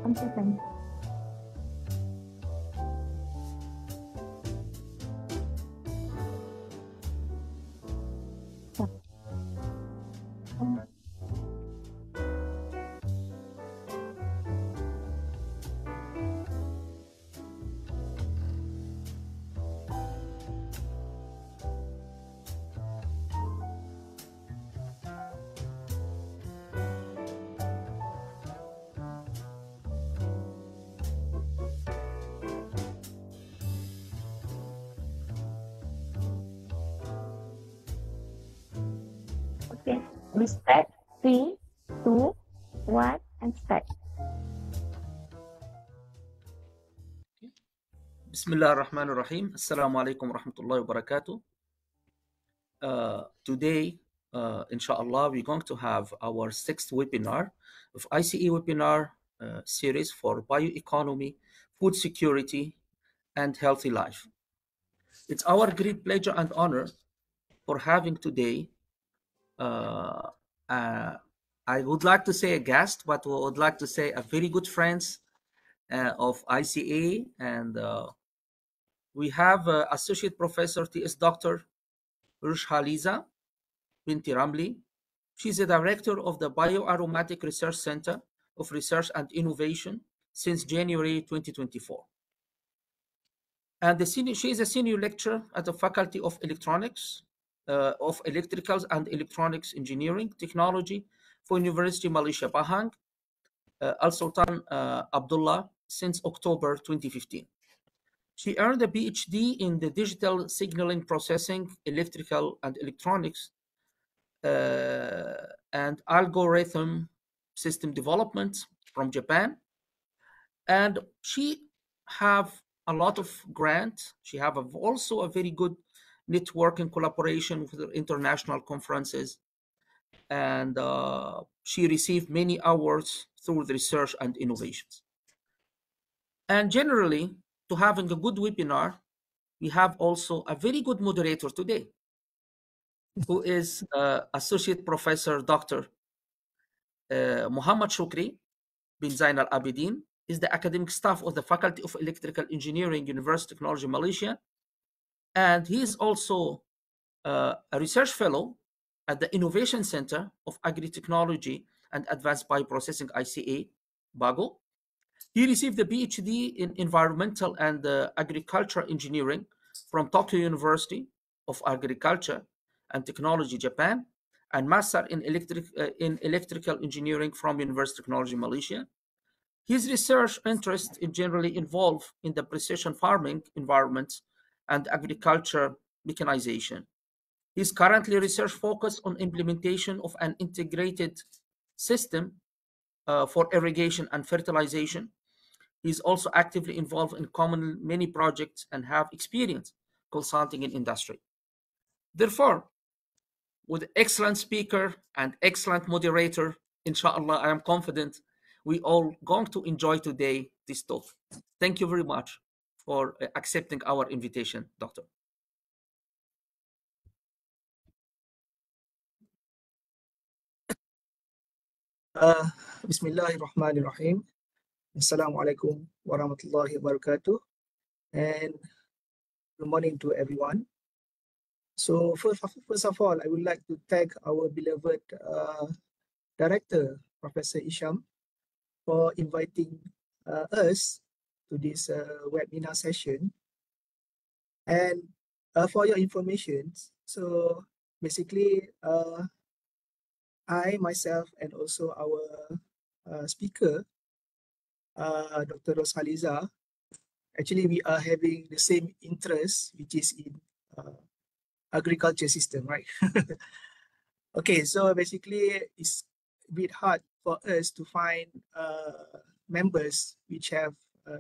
1 second. Yeah. Okay. We start 3, 2, 1, and start. Bismillah ar-Rahman ar-Rahim. Assalamu alaikum wa rahmatullahi wa barakatuh. Today, inshallah, we're going to have our 6th webinar of ICE webinar series for bioeconomy, food security, and healthy life. It's our great pleasure and honor for having today, uh, I would like to say a guest, but I would like to say a very good friends of ICA, and we have Associate Professor T.S. Dr. Rushaliza Binti Ramli. She's the director of the Bioaromatic Research Center of Research and Innovation since January 2024. And she is a senior lecturer at the Faculty of Electronics, of Electricals and Electronics Engineering Technology for University Malaysia Pahang, Al Sultan Abdullah since October 2015. She earned a PhD in the Digital Signaling Processing, Electrical and Electronics, and Algorithm System Development from Japan. And she have a lot of grants. She have also a very good network and collaboration with international conferences. And she received many awards through the research and innovations. And generally, to having a good webinar, we have also a very good moderator today, who is Associate Professor Dr. Muhammad Shukri bin Zain Al Abidin, is the academic staff of the Faculty of Electrical Engineering, University of Technology, Malaysia. And he is also a research fellow at the Innovation Center of Agri-Technology and Advanced Bioprocessing, ICA, Bago. He received a PhD in Environmental and Agriculture Engineering from Tokyo University of Agriculture and Technology, Japan, and Master in Electrical Engineering from University of Technology, Malaysia. His research interests generally involve in the precision farming environments and agriculture mechanization. He's currently research focused on implementation of an integrated system for irrigation and fertilization. He's also actively involved in many projects and have experience consulting in industry. Therefore, with excellent speaker and excellent moderator, inshallah, I am confident we all going to enjoy today this talk. Thank you very much for accepting our invitation, Doctor. Bismillahirrahmanirrahim. Assalamualaikum warahmatullahi wabarakatuh. And good morning to everyone. So first of all, I would like to thank our beloved director, Professor Isham, for inviting us to this webinar session. And for your information, so basically, I myself and also our speaker, Dr. Roshaliza, actually we are having the same interest, which is in agriculture system, right? Okay, so basically it's a bit hard for us to find members which have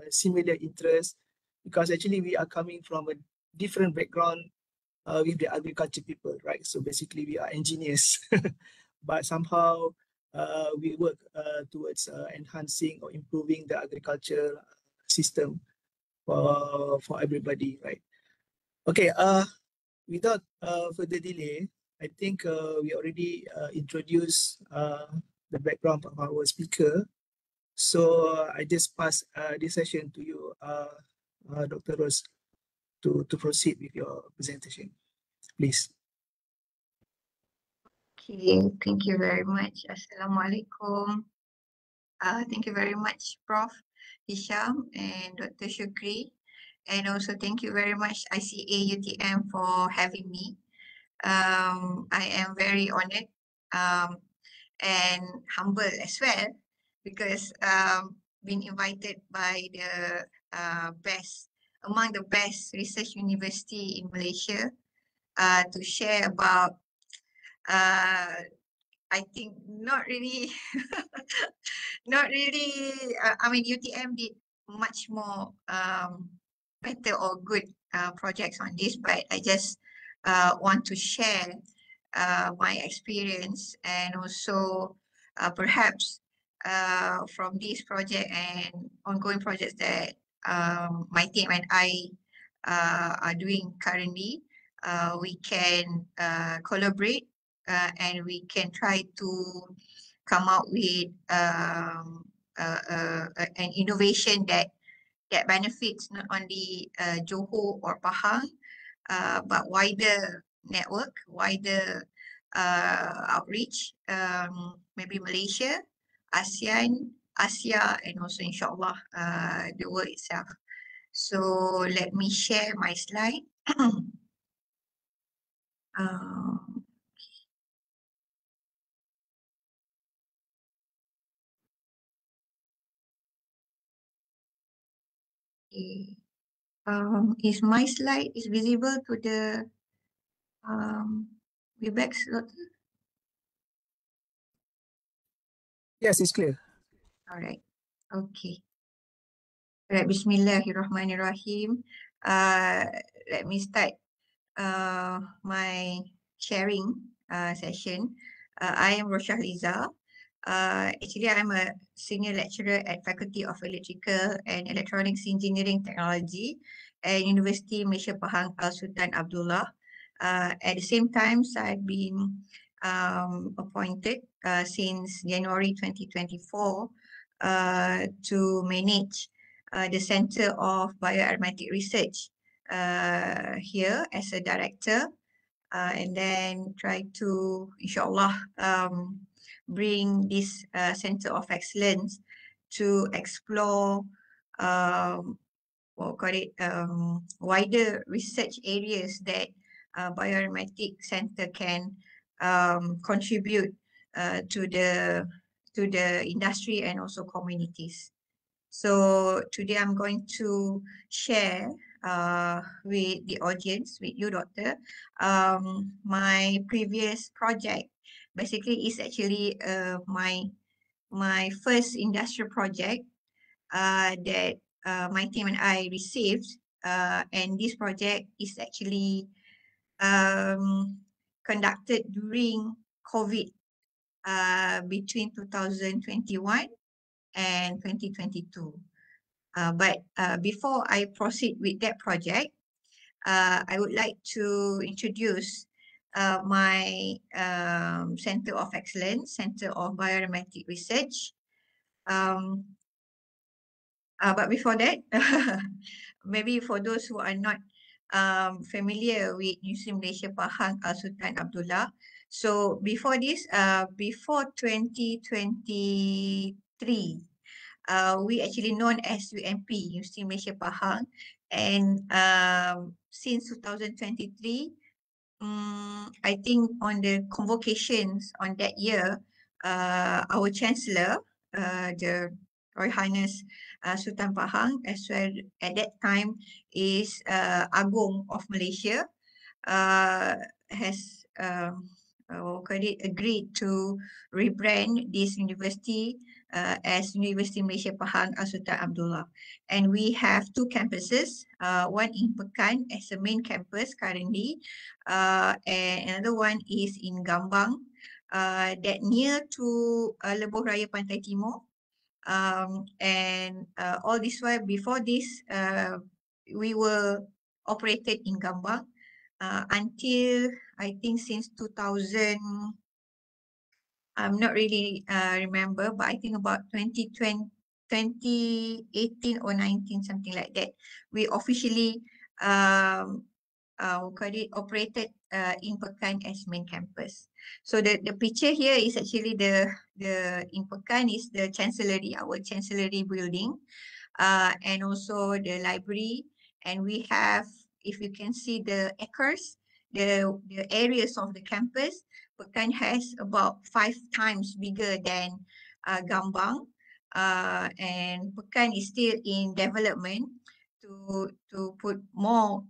similar interests, because actually we are coming from a different background with the agriculture people, right? So basically we are engineers, but somehow we work towards enhancing or improving the agriculture system for everybody, right? Okay, without further delay, I think we already introduced the background of our speaker. So I just pass this session to you, Dr. Rose, to proceed with your presentation, please. Okay, thank you very much. Assalamualaikum. Thank you very much, Prof. Hisham and Dr. Shukri. And also thank you very much, ICA UTM, for having me. I am very honored and humble as well because been invited by the among the best research university in Malaysia to share about I think not really I mean UTM did much more better or good projects on this, but I just want to share my experience and also perhaps from this project and ongoing projects that my team and I are doing currently, we can collaborate and we can try to come out with an innovation that benefits not only Johor or Pahang, but wider network, wider outreach, maybe Malaysia, ASEAN, Asia, and also inshallah the world itself. So let me share my slide. Okay. Is my slide is visible to the Webex? Yes, it's clear. All right. Okay. Right. Bismillahirrahmanirrahim. Let me start my sharing session. I am Roshah Liza. Actually, I'm a senior lecturer at Faculty of Electrical and Electronics Engineering Technology at University Malaysia Pahang Al Sultan Abdullah. At the same time, I've been appointed since January 2024 to manage the Center of Bioaromatic Research here as a director, and then try to, inshallah, bring this Center of Excellence to explore wider research areas that Bioaromatic Center can contribute to the industry and also communities. So today I'm going to share with the audience, with you, Doctor, my previous project. Basically, is actually my first industrial project that my team and I received, and this project is actually conducted during COVID between 2021 and 2022. But before I proceed with that project, I would like to introduce my Center of Excellence, Center of Bioaromatic Research. But before that, maybe for those who are not familiar with University Malaysia Pahang Al Sultan Abdullah, so before this, before 2023, we actually known as UMP, University Malaysia Pahang, and since 2023, I think on the convocations on that year, our Chancellor, the Royal Highness Sultan Pahang, as well at that time is Agong of Malaysia, has agreed to rebrand this university as University Malaysia Pahang Al Sultan Abdullah. And we have two campuses, one in Pekan as a main campus currently, and another one is in Gambang, that near to Lebuh Raya Pantai Timur. And all this while, before this, we were operated in Gambang until I think since 2000, I'm not really remember, but I think about 2020, 2018 or 19, something like that, we officially operated in Pekan as main campus. So the picture here is actually the in Pekan is the Chancellery, our Chancellery building, and also the library. And we have, if you can see the acres, the areas of the campus, Pekan has about 5 times bigger than Gambang, and Pekan is still in development to put more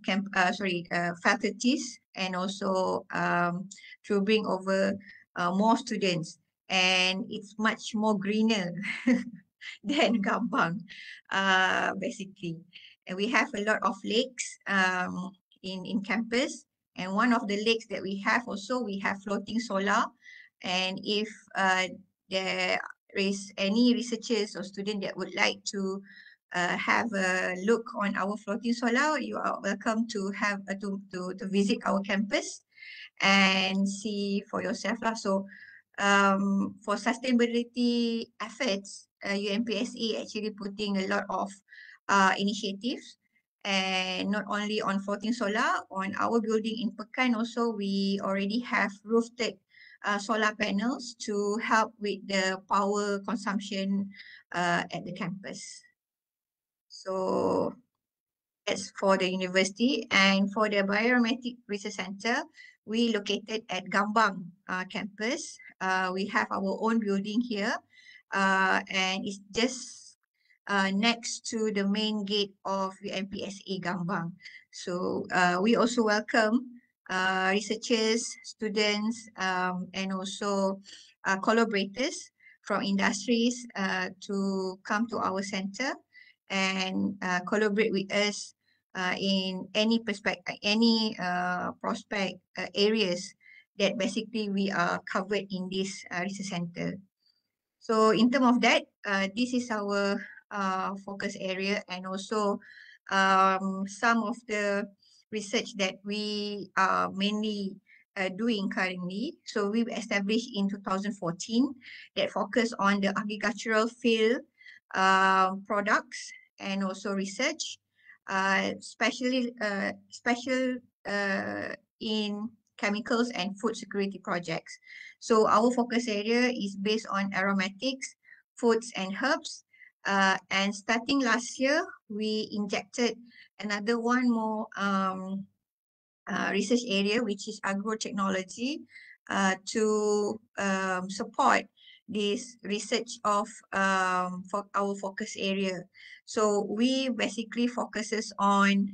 faculties, and also to bring over more students, and it's much more greener than Gambang, basically. And we have a lot of lakes in campus, and one of the lakes that we have also, we have floating solar. And if there is any researchers or student that would like to have a look on our floating solar, you are welcome to have to visit our campus and see for yourself lah. So for sustainability efforts, UMPSA actually putting a lot of initiatives, and not only on floating solar, on our building in Pekan also, we already have rooftop solar panels to help with the power consumption at the campus. So that's for the university. And for the Bioinformatics Research Center, we located at Gambang campus. We have our own building here, and it's just next to the main gate of UMPSA Gambang. So we also welcome researchers, students, and also collaborators from industries to come to our center and collaborate with us in any prospect areas that basically we are covered in this research center. So in terms of that, this is our focus area, and also some of the research that we are mainly doing currently. So we established in 2014 that focus on the agricultural field products and also research, especially special in chemicals and food security projects. So our focus area is based on aromatics, foods and herbs. And starting last year, we injected another one more research area, which is agrotechnology, to support this research of for our focus area. So we basically focuses on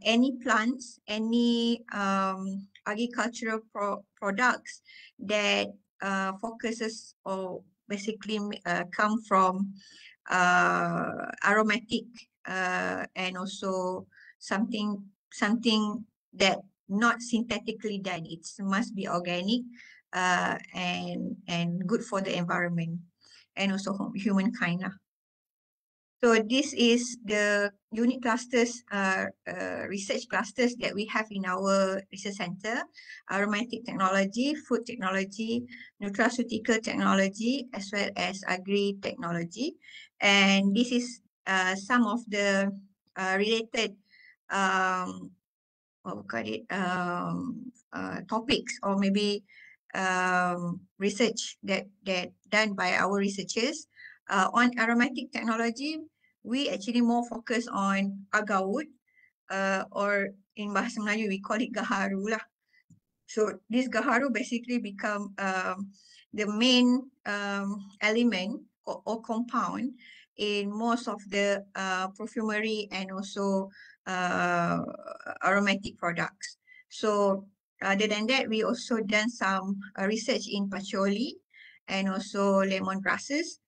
any plants, any agricultural products that focuses or basically come from aromatic and also something that not synthetically done. It must be organic and good for the environment and also humankind. So this is the unit clusters, research clusters that we have in our research center: aromatic technology, food technology, nutraceutical technology, as well as agri-technology. And this is some of the related topics, or maybe research that done by our researchers. On aromatic technology, we actually more focus on agar-wood, or in Bahasa Melayu we call it gaharu lah. So this gaharu basically become the main element or compound in most of the perfumery and also aromatic products. So other than that, we also done some research in patchouli and also lemongrasses.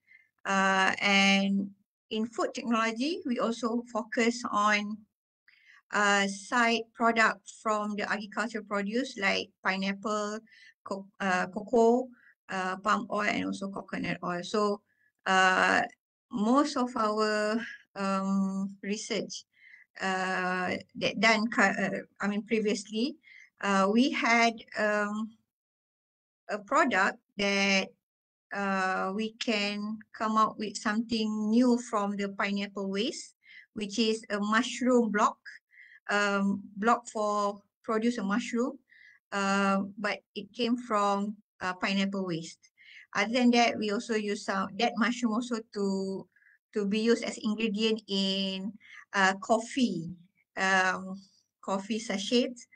And in food technology, we also focus on side product from the agricultural produce like pineapple, cocoa, palm oil, and also coconut oil. So most of our research that done, previously, we had a product that we can come out with something new from the pineapple waste, which is a mushroom block, block for produce a mushroom, but it came from pineapple waste. Other than that, we also use that mushroom also to be used as ingredient in coffee, coffee sachets,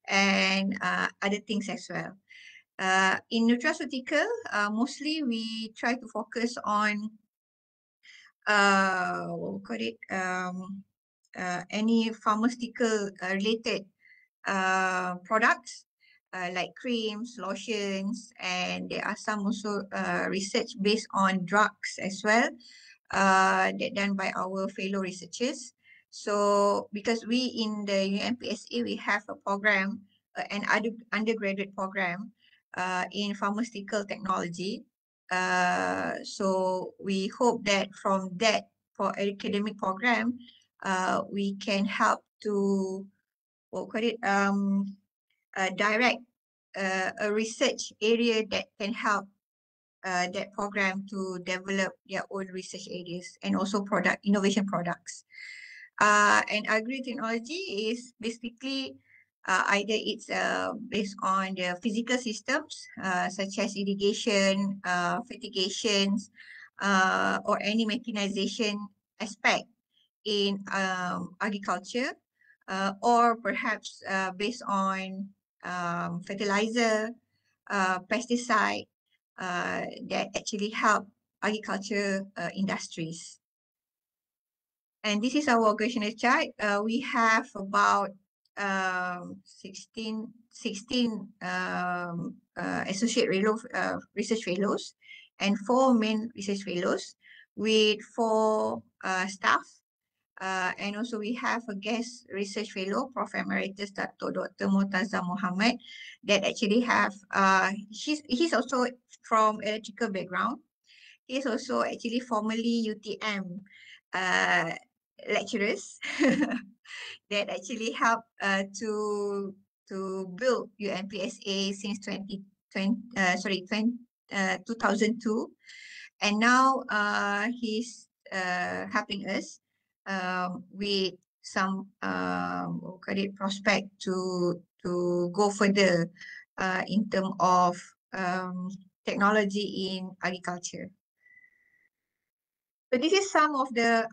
and other things as well. In nutraceutical, mostly we try to focus on what we call it, any pharmaceutical related products like creams, lotions, and there are some also research based on drugs as well, that done by our fellow researchers. So because we in the UMPSA, we have a program, an undergraduate program in pharmaceutical technology. So we hope that from that for academic program, we can help to what we call it, direct a research area that can help that program to develop their own research areas and also product innovation products. And agri-technology is basically either it's based on the physical systems such as irrigation, fertigations, or any mechanization aspect in agriculture, or perhaps based on fertilizer, pesticide that actually help agriculture industries. And this is our organizational chart. We have about 16 associate research fellows and 4 main research fellows with 4 staff. And also we have a guest research fellow, Prof. Emeritus Dr. Murtaza Muhammad, that actually have, he's also from electrical background. He's also actually formerly UTM lecturers that actually help to build UMPSA since 2002, and now he's helping us with some prospect to go further in terms of technology in agriculture. So this is some of the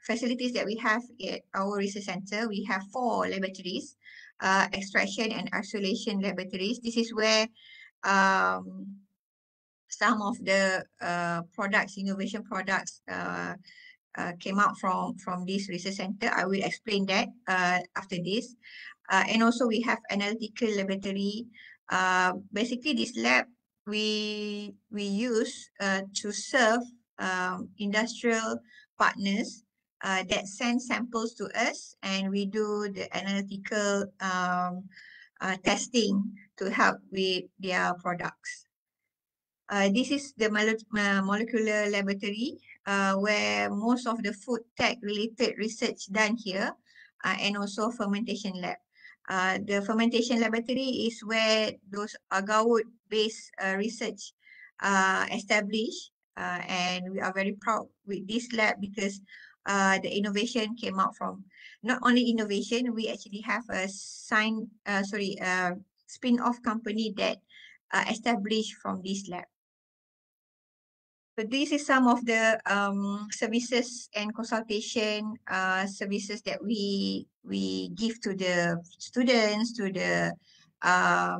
facilities that we have at our research center. We have 4 laboratories, extraction and isolation laboratories. This is where some of the products, innovation products came out from this research center. I will explain that after this. And also we have analytical laboratory. Basically this lab we use to serve industrial partners that send samples to us, and we do the analytical testing to help with their products. This is the molecular laboratory where most of the food tech related research done here, and also fermentation lab. The fermentation laboratory is where those AGAWUD based research established, and we are very proud with this lab because the innovation came out from not only innovation, we actually have a spin-off company that established from this lab. So this is some of the services and consultation services that we give to the students, to the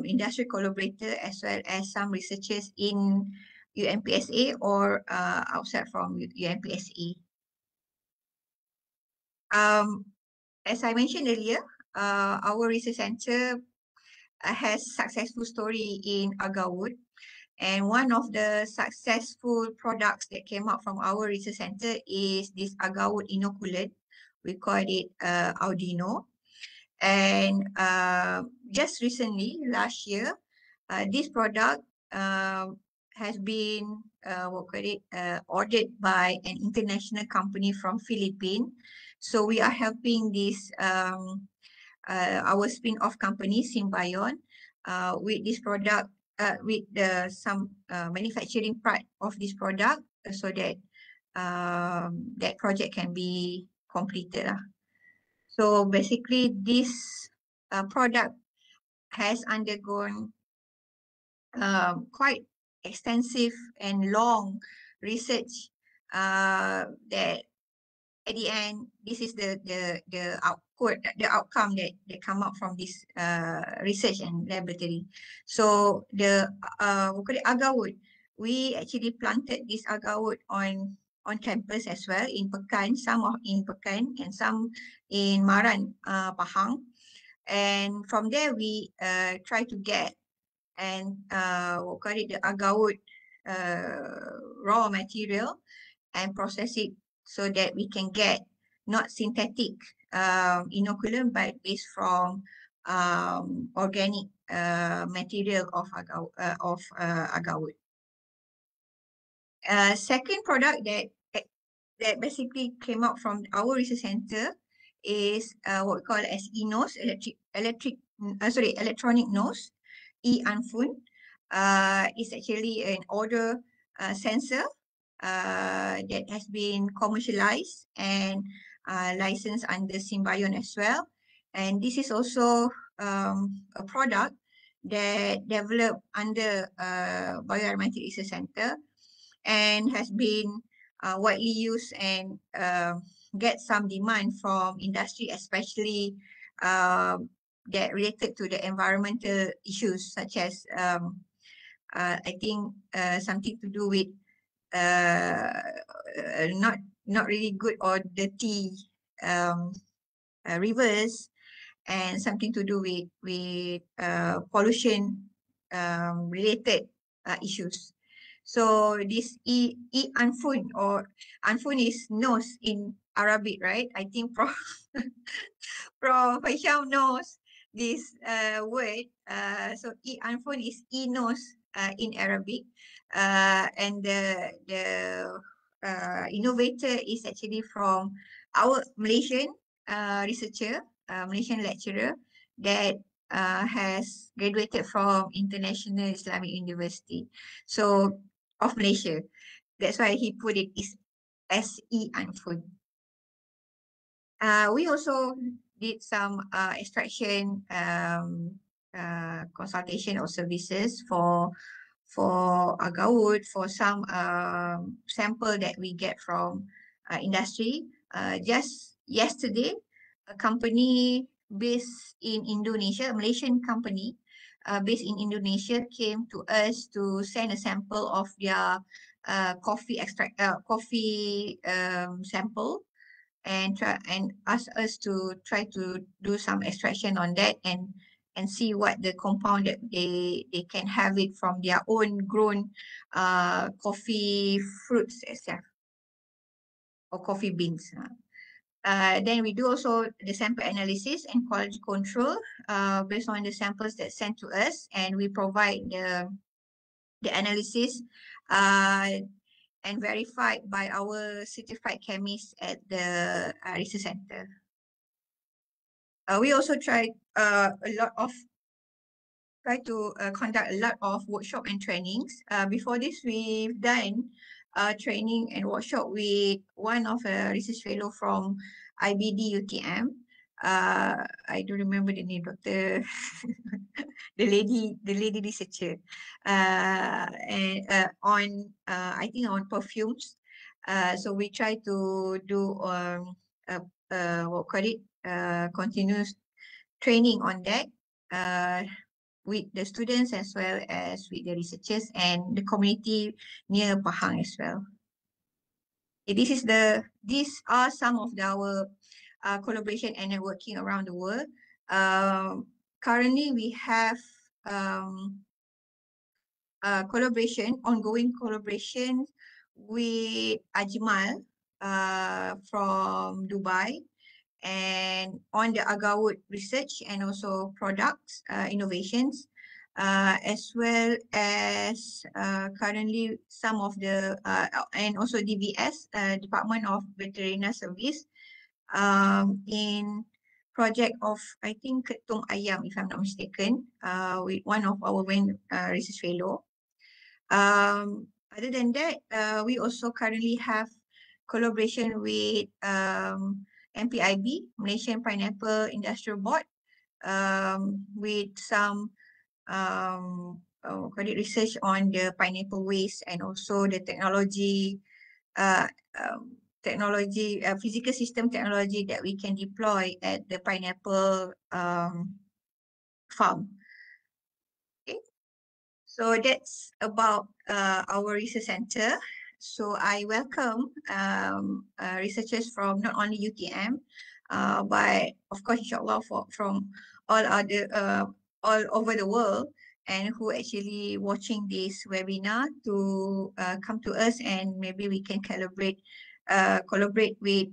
industry collaborator, as well as some researchers in UMPSA or outside from UMPSA. As I mentioned earlier, our research center has successful story in AGAWUD. And one of the successful products that came out from our research center is this AGAWUD inoculant. We call it Audino. And just recently, last year, this product has been ordered by an international company from Philippines. So we are helping this our spin-off company, Symbion, with this product some manufacturing part of this product so that that project can be completed. So basically, this product has undergone quite extensive and long research that at the end, this is the outcome that come out from this research and laboratory. So the we call it agar wood. We actually planted this agar wood on campus as well in Pekan, in Pekan and some in Maran, Pahang. And from there we try to get and we call it the agar wood raw material and process it so that we can get not synthetic inoculum but based from organic material of agar wood. Second product that basically came out from our research center is what we call as eNose, electronic nose, e-Anfun. It's actually an odor sensor that has been commercialized and licensed under Symbion as well. And this is also a product that developed under Bioaromatic Research Center and has been widely used and get some demand from industry, especially that related to the environmental issues such as I think something to do with not really good or dirty rivers and something to do with pollution related issues. So this e-Anfun or Anfun is nose in Arabic, right? I think Prof Hisham knows this word. So e-Anfun is e-nose in Arabic. And the innovator is actually from our Malaysian researcher, Malaysian lecturer that has graduated from International Islamic University, so of Malaysia. That's why he put it as e-Anfun. We also did some extraction consultation or services for agar wood for some sample that we get from industry. Just yesterday, a company based in Indonesia, a Malaysian company based in Indonesia, came to us to send a sample of their coffee sample and ask us to try to do some extraction on that and see what the compound that they can have it from their own grown coffee fruits itself or coffee beans. Then we do also the sample analysis and quality control based on the samples that sent to us, and we provide the analysis and verified by our certified chemists at the research center. We also try to conduct a lot of workshop and trainings. Before this, we've done training and workshop with one of a research fellow from IBD UTM. I don't remember the name, Dr. the lady researcher. And on I think on perfumes. So we try to do continuous training on that with the students as well as with the researchers and the community near Pahang as well. These are some of our collaboration and networking around the world. Currently, we have ongoing collaboration with Ajmal from Dubai, and on the agar wood research and also products innovations, as well as currently some of the and also DVS, Department of Veterinary Service, in project of, I think, Ketung Ayam, if I'm not mistaken, with one of our main research fellow. Other than that, we also currently have collaboration with MPIB, Malaysian Pineapple Industrial Board, with some credit research on the pineapple waste and also the technology, physical system technology that we can deploy at the pineapple farm. Okay, so that's about our research center. So I welcome researchers from not only UTM, but of course, inshallah, from all over the world, and who actually watching this webinar to come to us, and maybe we can collaborate with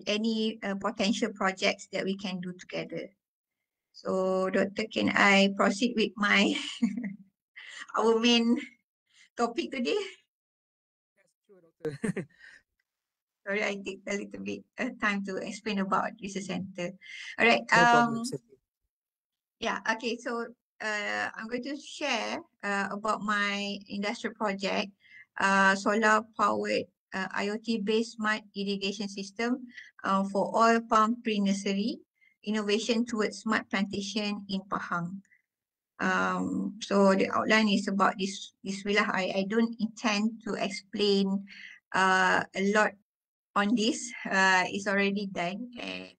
any potential projects that we can do together. So, Doctor, can I proceed with my our main topic today? Yes, sure, Doctor. Sorry, I take a little bit time to explain about research center. All right. No problem. Yeah. Okay. So, I'm going to share about my industrial project, solar powered IoT-based smart irrigation system for oil palm pre-nursery, innovation towards smart plantation in Pahang. So the outline is about this willah. I don't intend to explain a lot on this. It's already done, and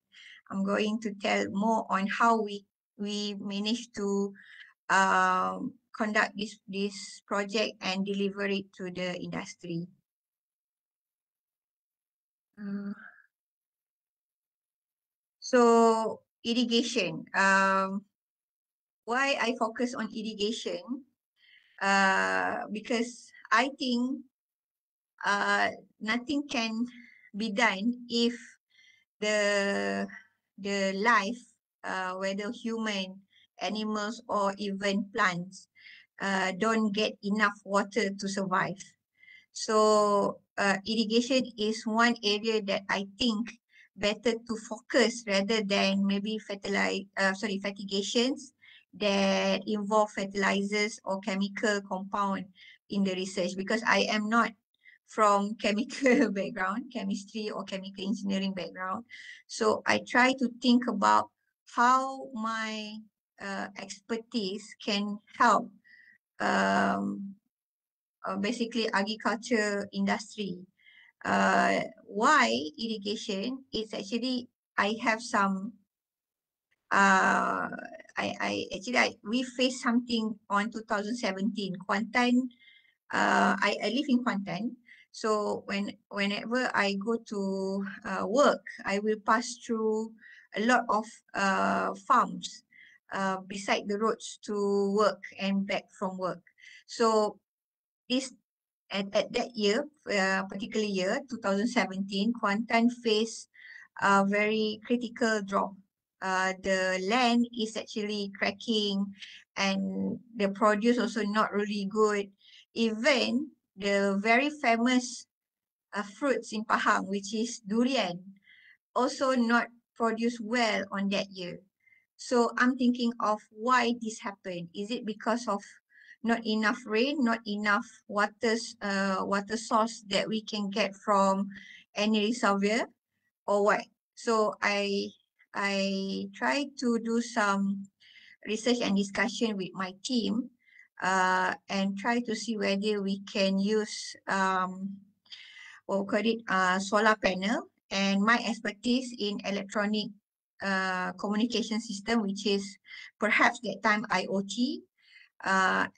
I'm going to tell more on how we managed to conduct this project and deliver it to the industry. So irrigation. Why I focus on irrigation? Because I think nothing can be done if the life, whether human, animals, or even plants, don't get enough water to survive. So irrigation is one area that I think better to focus rather than maybe fertigations that involve fertilizers or chemical compound in the research, because I am not from chemical background, chemistry or chemical engineering background. So I try to think about how my expertise can help basically agriculture industry. Why irrigation? It's actually, I have some we faced something on 2017 Kuantan. I live in Kuantan, so whenever I go to work, I will pass through a lot of farms beside the roads to work and back from work. So this at that year, particular year 2017, Kuantan faced a very critical drop. The land is actually cracking, and the produce also not really good. Even the very famous fruits in Pahang, which is durian, also not produced well on that year. So I'm thinking of why this happened. Is it because of not enough rain, not enough water source that we can get from any reservoir, or what? So I try to do some research and discussion with my team, and try to see whether we can use what we call it, solar panel, and my expertise in electronic communication system, which is perhaps that time IoT,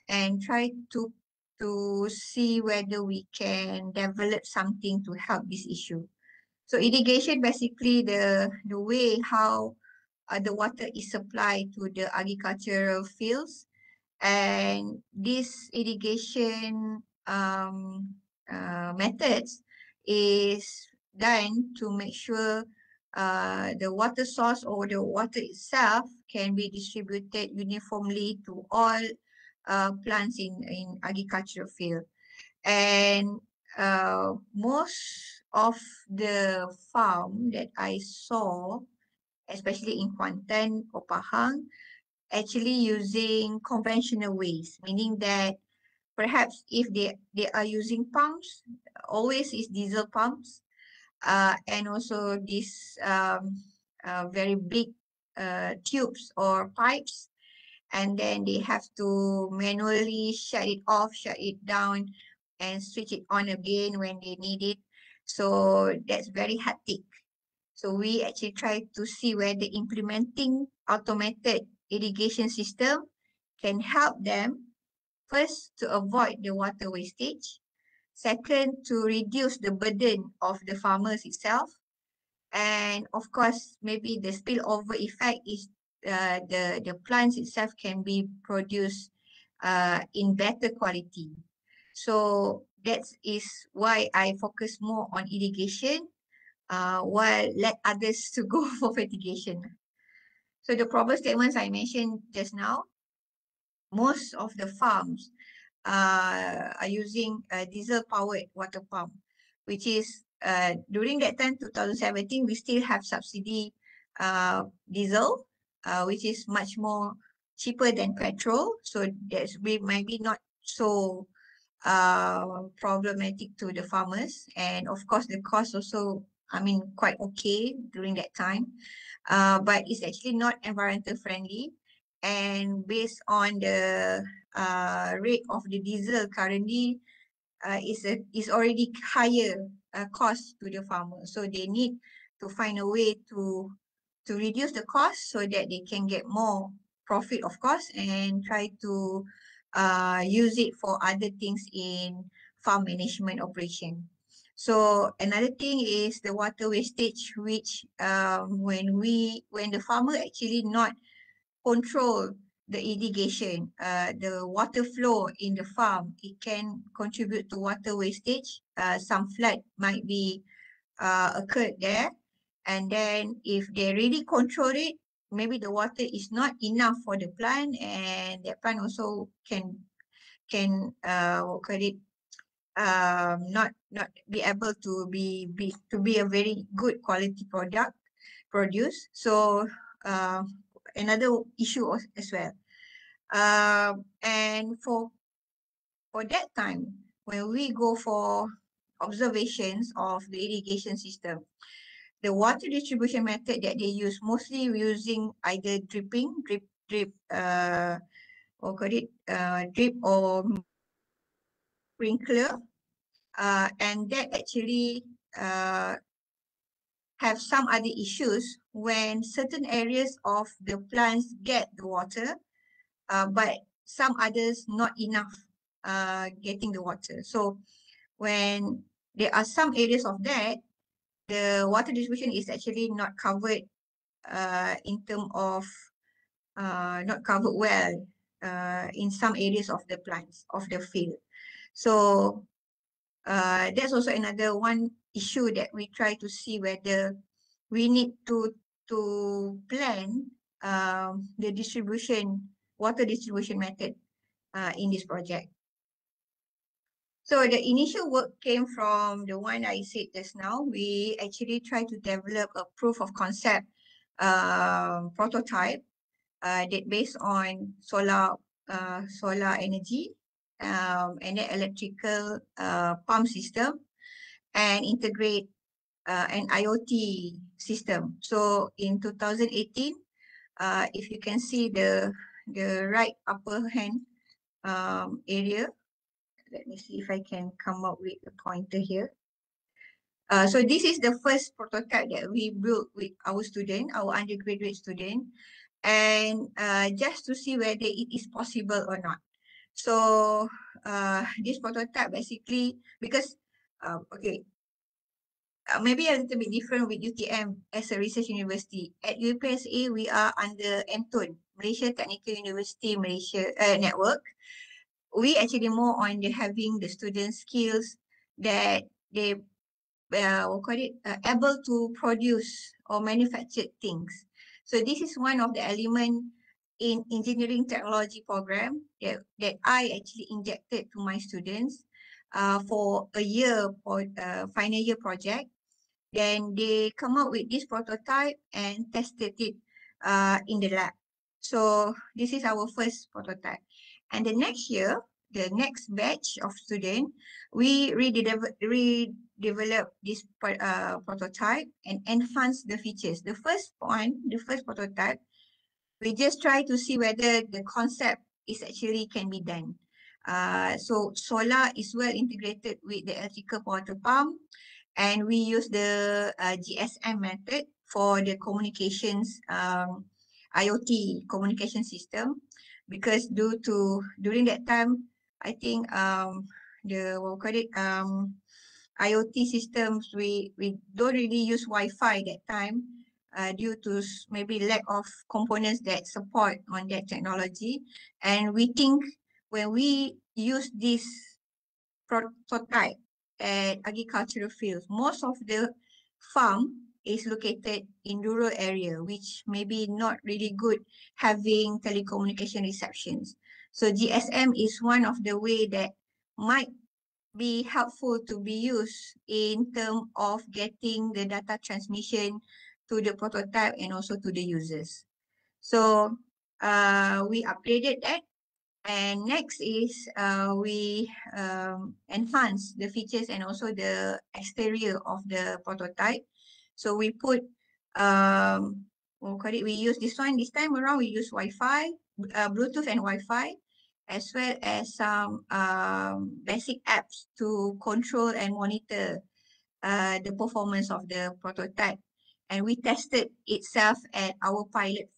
and try to see whether we can develop something to help this issue. So irrigation, basically the way how the water is supplied to the agricultural fields, and this irrigation methods is done to make sure the water source or the water itself can be distributed uniformly to all plants in agricultural field. And most of the farm that I saw especially in Kuantan or Pahang, actually using conventional ways, meaning that perhaps if they are using pumps, always is diesel pumps, and also these very big tubes or pipes, and then they have to manually shut it off, shut it down, and switch it on again when they need it. So that's very hectic. So we actually try to see whether implementing automated irrigation system can help them, first, to avoid the water wastage, second, to reduce the burden of the farmers itself, and of course, maybe the spillover effect is the plants itself can be produced in better quality. So that is why I focus more on irrigation, while let others to go for fertigation. So the problem statements I mentioned just now, most of the farms are using a diesel powered water pump, which is during that time, 2017, we still have subsidy diesel, which is much more cheaper than petrol. So that's we might be not so problematic to the farmers. And of course, the cost also, I mean, quite okay during that time. But it's actually not environmental friendly. And based on the rate of the diesel currently, is already higher cost to the farmer. So they need to find a way to reduce the cost so that they can get more profit, of course, and try to use it for other things in farm management operation. So another thing is the water wastage, which when the farmer actually not control the irrigation, the water flow in the farm, it can contribute to water wastage. Some flood might be occurred there. And then if they really control it, maybe the water is not enough for the plant, and the plant also can what call it, not be able to be a very good quality product produced. So another issue as well. And for that time, when we go for observations of the irrigation system, the water distribution method that they use, mostly using either drip, or call it drip or sprinkler, and that actually have some other issues when certain areas of the plants get the water, but some others not enough getting the water. So when there are some areas of that, the water distribution is actually not covered in terms of not covered well in some areas of the plants of the field. So that's also another one issue that we try to see whether we need to plan the water distribution method in this project. So the initial work came from the one I said just now. We actually try to develop a proof of concept prototype that based on solar energy, and then electrical pump system, and integrate an IoT system. So in 2018, if you can see the right upper hand area, let me see if I can come up with a pointer here. So this is the first prototype that we built with our student, our undergraduate student, and just to see whether it is possible or not. So this prototype basically, because maybe a little bit different with UTM as a research university. At UPSA, we are under MTUN, Malaysia Technical University Malaysia network. We actually more on having the student skills that they able to produce or manufacture things. So this is one of the element in engineering technology program that I actually injected to my students for a year or final year project. Then they come up with this prototype and tested it in the lab. So this is our first prototype. And the next year, the next batch of students, we redevelop this prototype and enhance the features. The first one, the first prototype, we just try to see whether the concept is actually can be done. So solar is well integrated with the electrical water pump, and we use the GSM method for the communications IoT communication system, because during that time, I think the what we call it IoT systems, we don't really use Wi-Fi that time due to maybe lack of components that support on that technology. And we think when we use this prototype at agricultural fields, most of the farm is located in rural area, which maybe not really good having telecommunication receptions. So GSM is one of the way that might be helpful to be used in terms of getting the data transmission to the prototype and also to the users. So we upgraded that. And next is we enhance the features and also the exterior of the prototype. So we put, we use this time around, we use Wi-Fi, Bluetooth and Wi-Fi, as well as some basic apps to control and monitor the performance of the prototype. And we tested itself at our pilot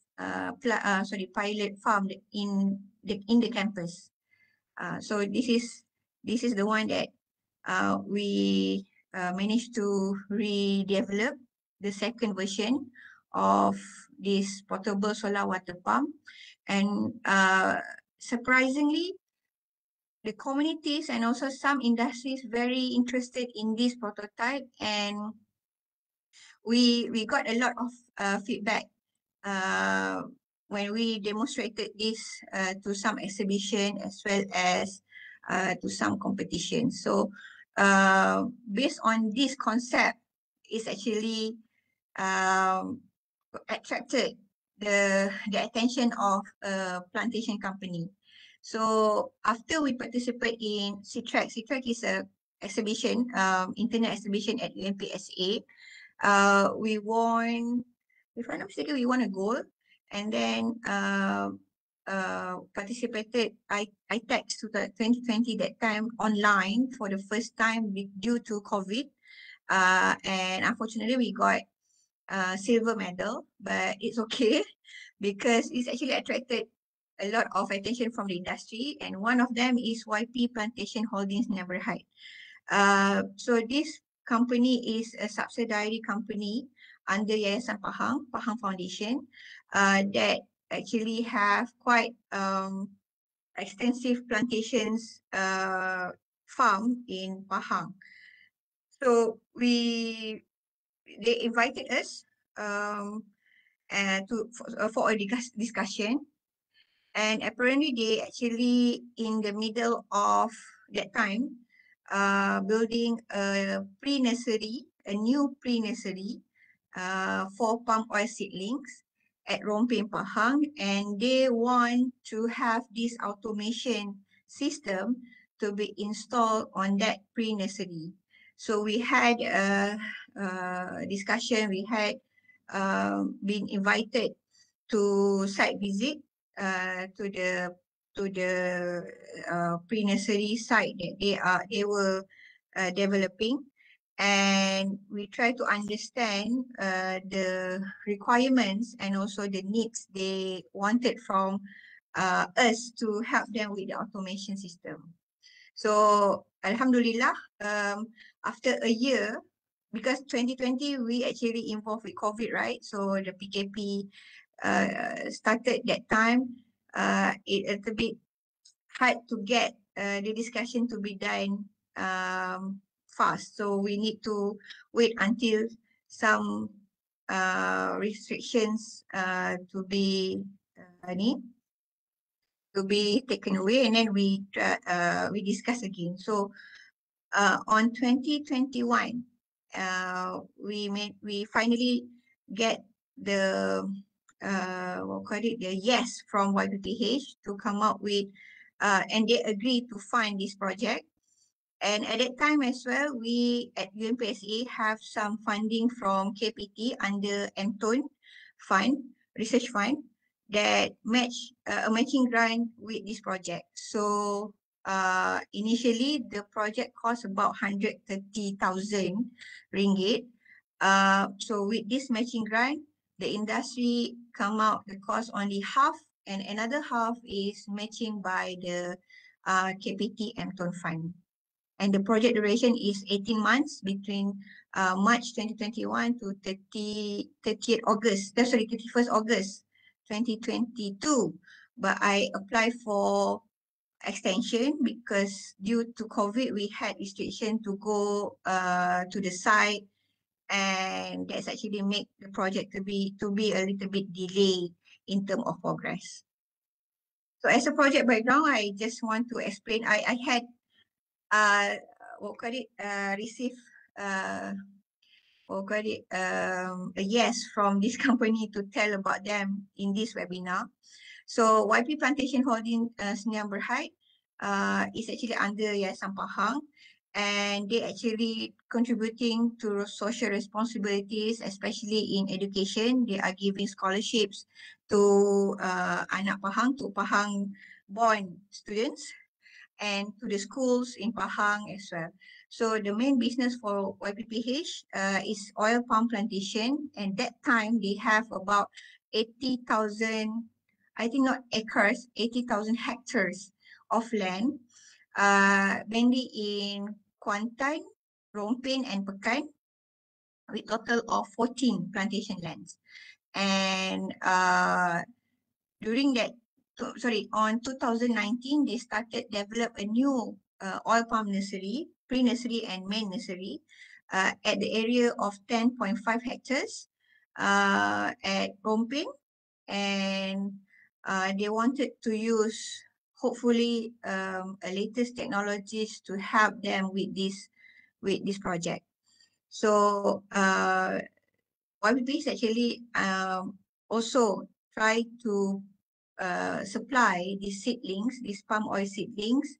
farm in the campus. So this is the one that we managed to redevelop the second version of this portable solar water pump. And surprisingly, the communities and also some industries very interested in this prototype, and we got a lot of feedback when we demonstrated this to some exhibition as well as to some competitions. So based on this concept, it's actually attracted the attention of a plantation company. So after we participate in CITRAC is a exhibition, internet exhibition at UMPSA. We won, if I'm not mistaken, we won a gold, and then participated ITEX 2020 that time online for the first time due to COVID. And unfortunately, we got silver medal, but it's okay because it's actually attracted a lot of attention from the industry, and one of them is YP Plantation Holdings Neighborhood. So this company is a subsidiary company under Yayasan Pahang Foundation that actually have quite extensive plantations farm in Pahang. So they invited us for a discussion, and apparently they actually in the middle of that time building a new pre-nursery for palm oil seedlings at Rompin Pahang, and they want to have this automation system to be installed on that pre-nursery. So we had a discussion, we had been invited to site visit to the pre-nursery site that they were developing, and we try to understand the requirements and also the needs they wanted from us to help them with the automation system. So Alhamdulillah, after a year, because 2020 we actually involved with COVID, right? So the PKP started that time. It a little bit hard to get the discussion to be done fast. So we need to wait until some restrictions to be taken away, and then we discuss again. So on 2021, we finally get the the yes from YPPH to come up with and they agreed to fund this project. And at that time as well, we at UMPSA have some funding from KPT under MTON fund, research fund, that match a matching grant with this project. So initially the project cost about 130,000 ringgit. So with this matching grant, the industry come out the cost only half, and another half is matching by the KPT MTON fund. And the project duration is 18 months between March 2021 to 31st August 2022. But I applied for extension because due to COVID, we had restriction to go to the site, and that's actually make the project to be a little bit delayed in terms of progress. So as a project background, I just want to explain. I had receive a yes from this company to tell about them in this webinar. So YP Plantation Holding Sdn Bhd is actually under Yayasan Pahang, and they actually contributing to social responsibilities, especially in education. They are giving scholarships to anak Pahang, to Pahang born students, and to the schools in Pahang as well. So the main business for YPPH is oil palm plantation, and that time they have about 80,000, I think not acres, 80,000 hectares of land, mainly in Kuantan, Rompin and Pekan, with total of 14 plantation lands. And during that, on 2019, they started develop a new oil palm nursery, pre-nursery and main nursery at the area of 10.5 hectares at Rompin, and they wanted to use hopefully a latest technologies to help them with this project. So YPP is actually also try to supply these seedlings, these palm oil seedlings,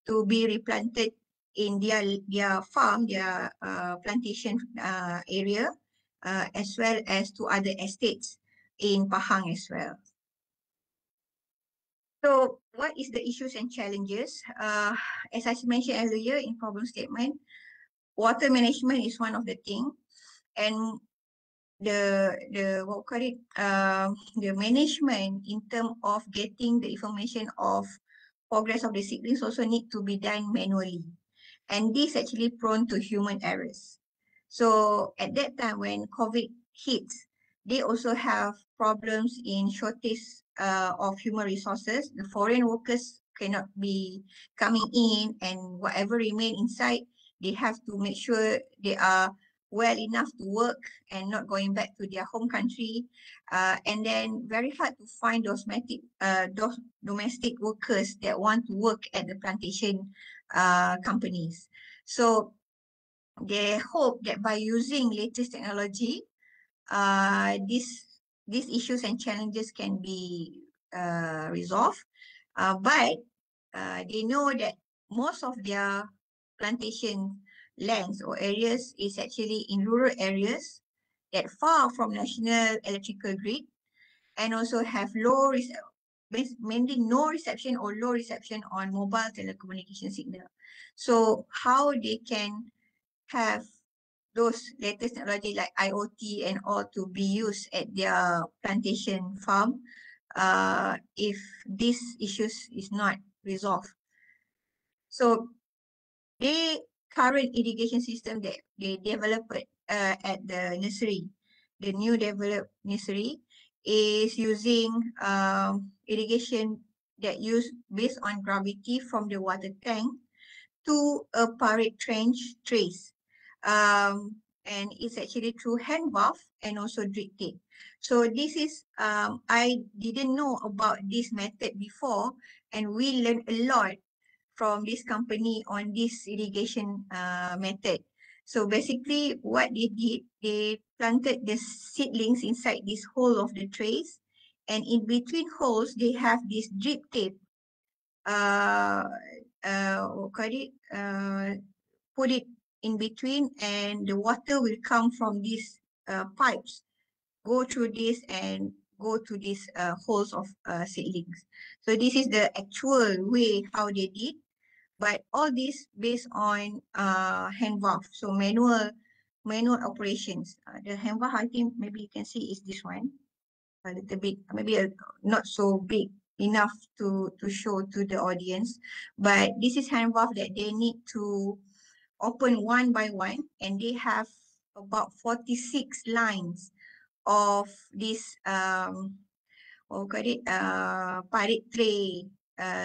to be replanted in their farm, their plantation area, as well as to other estates in Pahang as well. So what is the issues and challenges? As I mentioned earlier in problem statement, water management is one of the things, and the management in terms of getting the information of progress of the seedlings also need to be done manually, and this actually prone to human errors. So at that time when COVID hits, they also have problems in shortage of human resources. The foreign workers cannot be coming in, and whatever remain inside, they have to make sure they are well enough to work and not going back to their home country. And then very hard to find those domestic workers that want to work at the plantation companies. So they hope that by using latest technology, these issues and challenges can be resolved. But they know that most of their plantation lands or areas is actually in rural areas that far from national electrical grid, and also have mainly no reception or low reception on mobile telecommunication signal. So how they can have those latest technology like IoT and all to be used at their plantation farm if these issues is not resolved. So the current irrigation system that they developed at the nursery, the new developed nursery, is using irrigation that use based on gravity from the water tank to a parade trench trace. And it's actually through hand bath and also drip tape. So this is, I didn't know about this method before, and we learned a lot from this company on this irrigation method. So basically what they did, they planted the seedlings inside this hole of the trays, and in between holes, they have this drip tape. What call it? Put it in between, and the water will come from these pipes, go through this and go to these holes of seedlings. So this is the actual way how they did, but all this based on hand valve, so manual operations. The hand valve, I think maybe you can see is this one, a little bit, maybe not so big enough to show to the audience, but this is hand valve that they need to open one by one, and they have about 46 lines of this pirate tray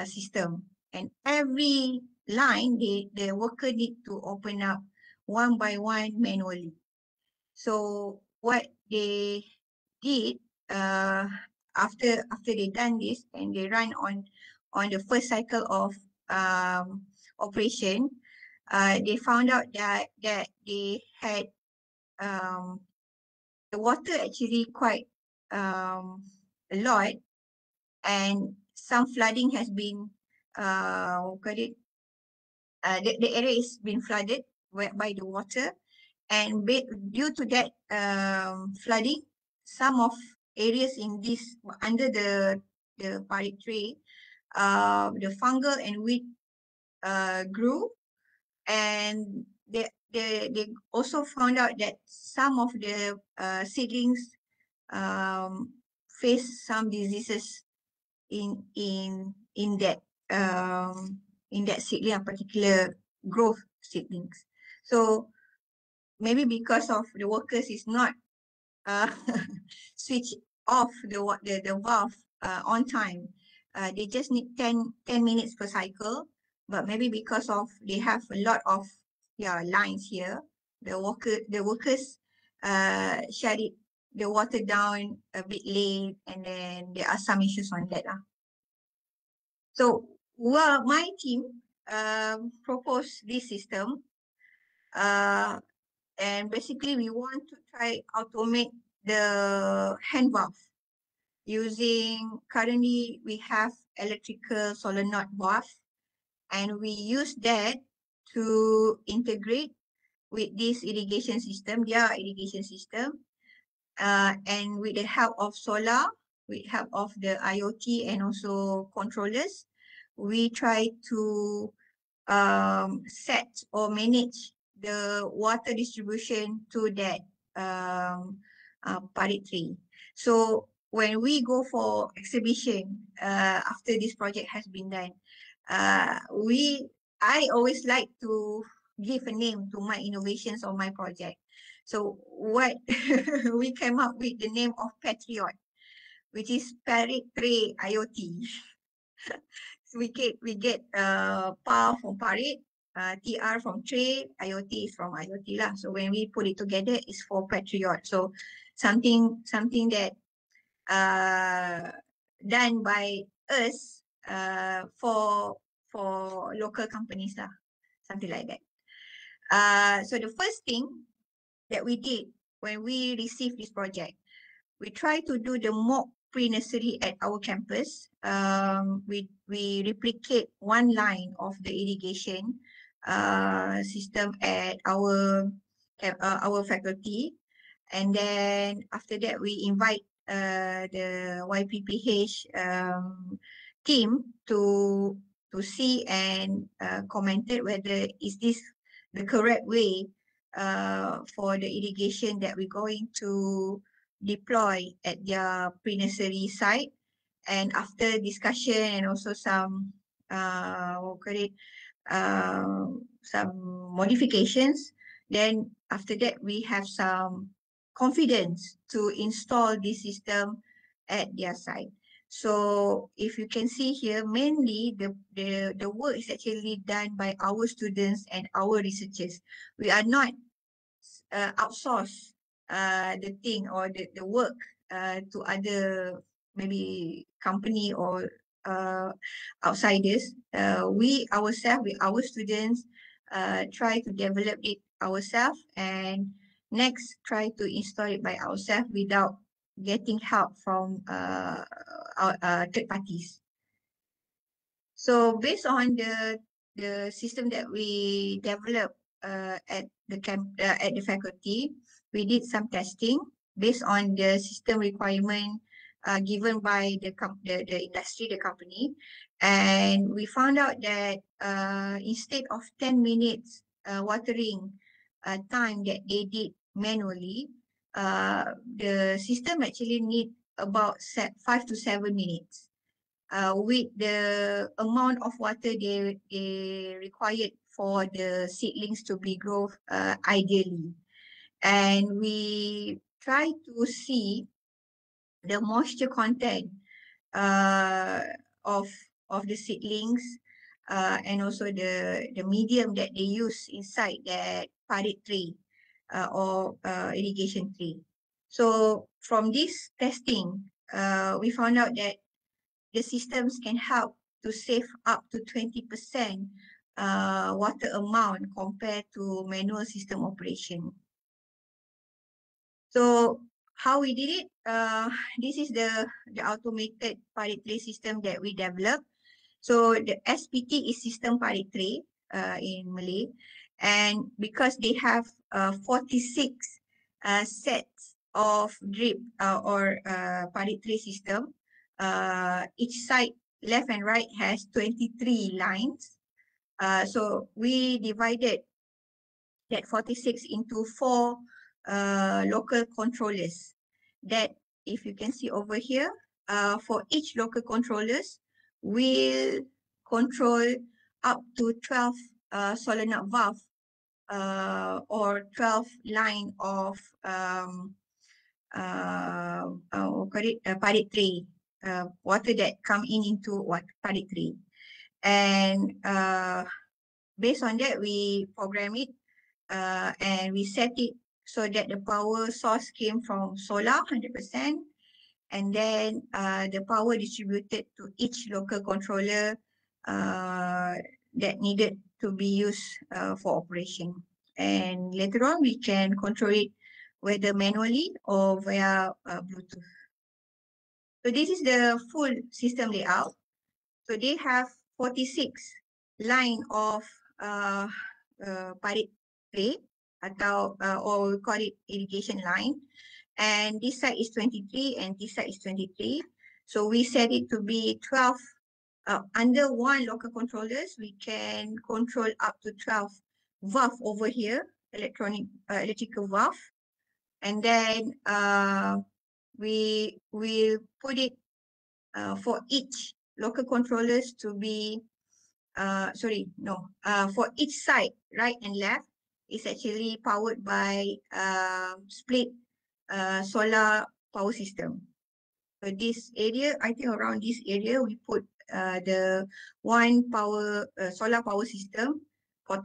system, and every line the worker need to open up one by one manually. So what they did after they done this and they run on the first cycle of operation, they found out that they had the water actually quite a lot, and some flooding has been the area is been flooded by the water, and due to that flooding, some of areas in this under the pirate tray, the fungal and weed grew, and they also found out that some of the seedlings face some diseases in that seedling, a particular growth seedlings. So maybe because of the workers is not switch off the valve on time, they just need 10 minutes per cycle, but maybe because of they have a lot of lines here, the workers shut the water down a bit late, and then there are some issues on that. So my team proposed this system, and basically we want to try automate the hand valve using, currently we have electrical solenoid valve, and we use that to integrate with this irrigation system, and with the help of solar, with help of the IoT and also controllers, we try to set or manage the water distribution to that pirate tree. So when we go for exhibition after this project has been done, I always like to give a name to my innovations or my project. So what we came up with the name of Patriot, which is Pirate Tray IoT. So we get PAR from pirate, TR from tray, IoT is from IoT lah. So when we put it together, it's for Patriot. So something that done by us for local companies lah, something like that. So the first thing that we did when we received this project, we try to do the mock pre-nursery at our campus. We replicate one line of the irrigation system at our faculty, and then after that we invite the YPPH team to see and commented whether is this the correct way for the irrigation that we're going to deploy at their pre-nursery site. And after discussion and also some some modifications, then after that we have some confidence to install this system at their site. So if you can see here, mainly the work is actually done by our students and our researchers. We are not outsource the thing or the work to other maybe company or outsiders. We ourselves, with our students, try to develop it ourselves, and next try to install it by ourselves without getting help from third parties. So based on the system that we developed at the faculty, we did some testing based on the system requirement given by the industry, the company, and we found out that instead of 10 minutes watering time that they did manually, the system actually need about 5 to 7 minutes. With the amount of water they required for the seedlings to be grown ideally. And we try to see the moisture content of the seedlings and also the medium that they use inside that parit tray or irrigation tray. So from this testing, we found out that the systems can help to save up to 20% water amount compared to manual system operation. So how we did it? This is the automated parit tray system that we developed. So the SPT is system parit tray in Malay, and because they have 46 sets of drip or parit tray system, each side left and right has 23 lines. So we divided that 46 into 4 local controllers that, if you can see over here, for each local controllers will control up to 12 solenoid valve or 12 line of parit tray, water that come into parit tray. And based on that, we program it and we set it so that the power source came from solar 100%, and then the power distributed to each local controller that needed to be used for operation. And later on, we can control it whether manually or via Bluetooth. So this is the full system layout. So they have 46 line of parit tray atau or we call it irrigation line, and this side is 23 and this side is 23. So we set it to be 12 under one local controllers. We can control up to 12 valve over here, electrical valve, and then we will put it for each local controllers to be for each side, right and left, is actually powered by split solar power system. So this area, I think around this area, we put the one power solar power system for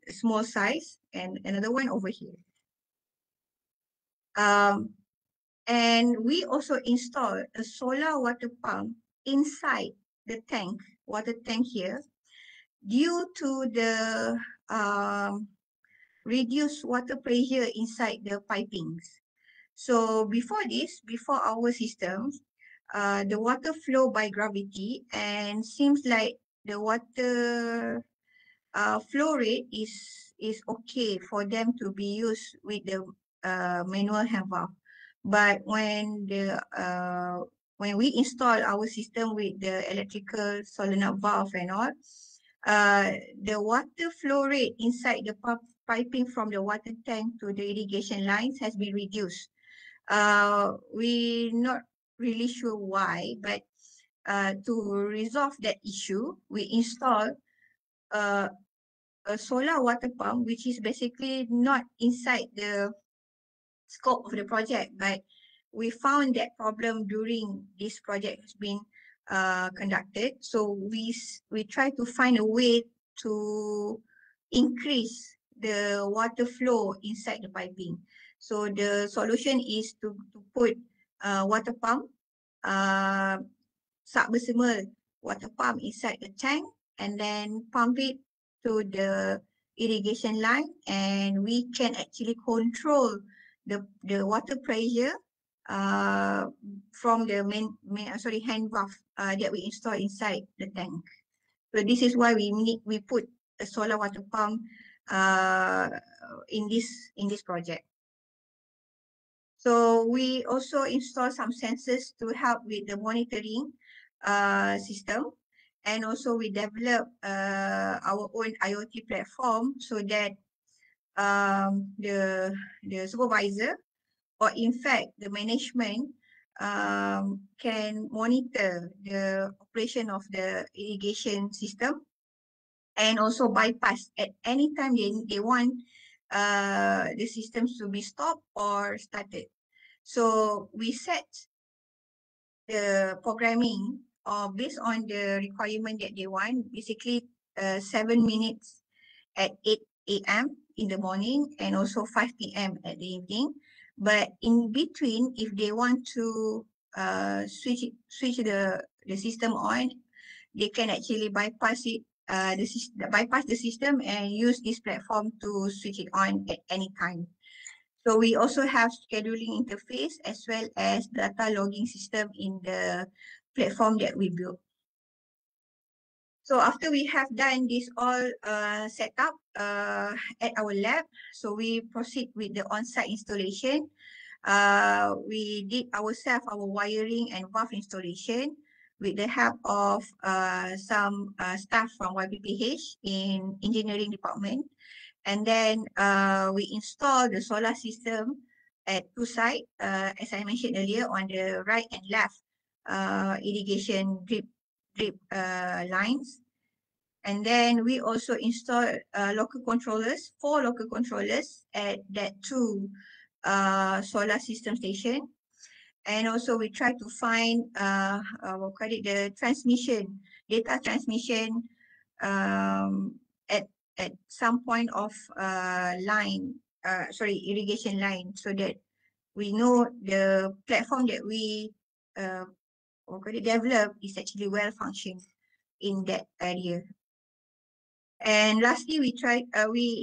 small size, and another one over here. And we also install a solar water pump inside the tank, water tank here, due to the reduced water pressure inside the pipings. So before this, before our systems, the water flow by gravity, and seems like the water flow rate is okay for them to be used with the manual hand valve. But when we install our system with the electrical solenoid valve and all, the water flow rate inside the piping from the water tank to the irrigation lines has been reduced. We're not really sure why, but to resolve that issue, we installed a solar water pump, which is basically not inside the scope of the project, but we found that problem during this project has been conducted. So we try to find a way to increase the water flow inside the piping. So the solution is to put water pump, submersible water pump inside the tank, and then pump it to the irrigation line, and we can actually control the water pressure from the hand valve that we install inside the tank. So this is why we put a solar water pump in this project. So we also install some sensors to help with the monitoring system, and also we develop our own IoT platform so that the supervisor, or in fact the management, can monitor the operation of the irrigation system, and also bypass at any time they want the systems to be stopped or started. So we set the programming based on the requirement that they want, basically 7 minutes at 8 a.m. in the morning and also 5 p.m. at the evening. But in between, if they want to switch the system on, they can actually bypass it, bypass the system and use this platform to switch it on at any time. So we also have scheduling interface as well as data logging system in the platform that we built. So after we have done this all setup at our lab, so we proceed with the on-site installation. We did ourselves our wiring and valve installation with the help of some staff from YPPH in engineering department. And then we installed the solar system at 2 sites, as I mentioned earlier, on the right and left irrigation drip lines. And then we also installed local controllers, 4 local controllers at that 2 solar system station. And also we try to find the transmission, data transmission at some point of irrigation line, so that we know the platform that we develop is actually well functioned in that area. And lastly, we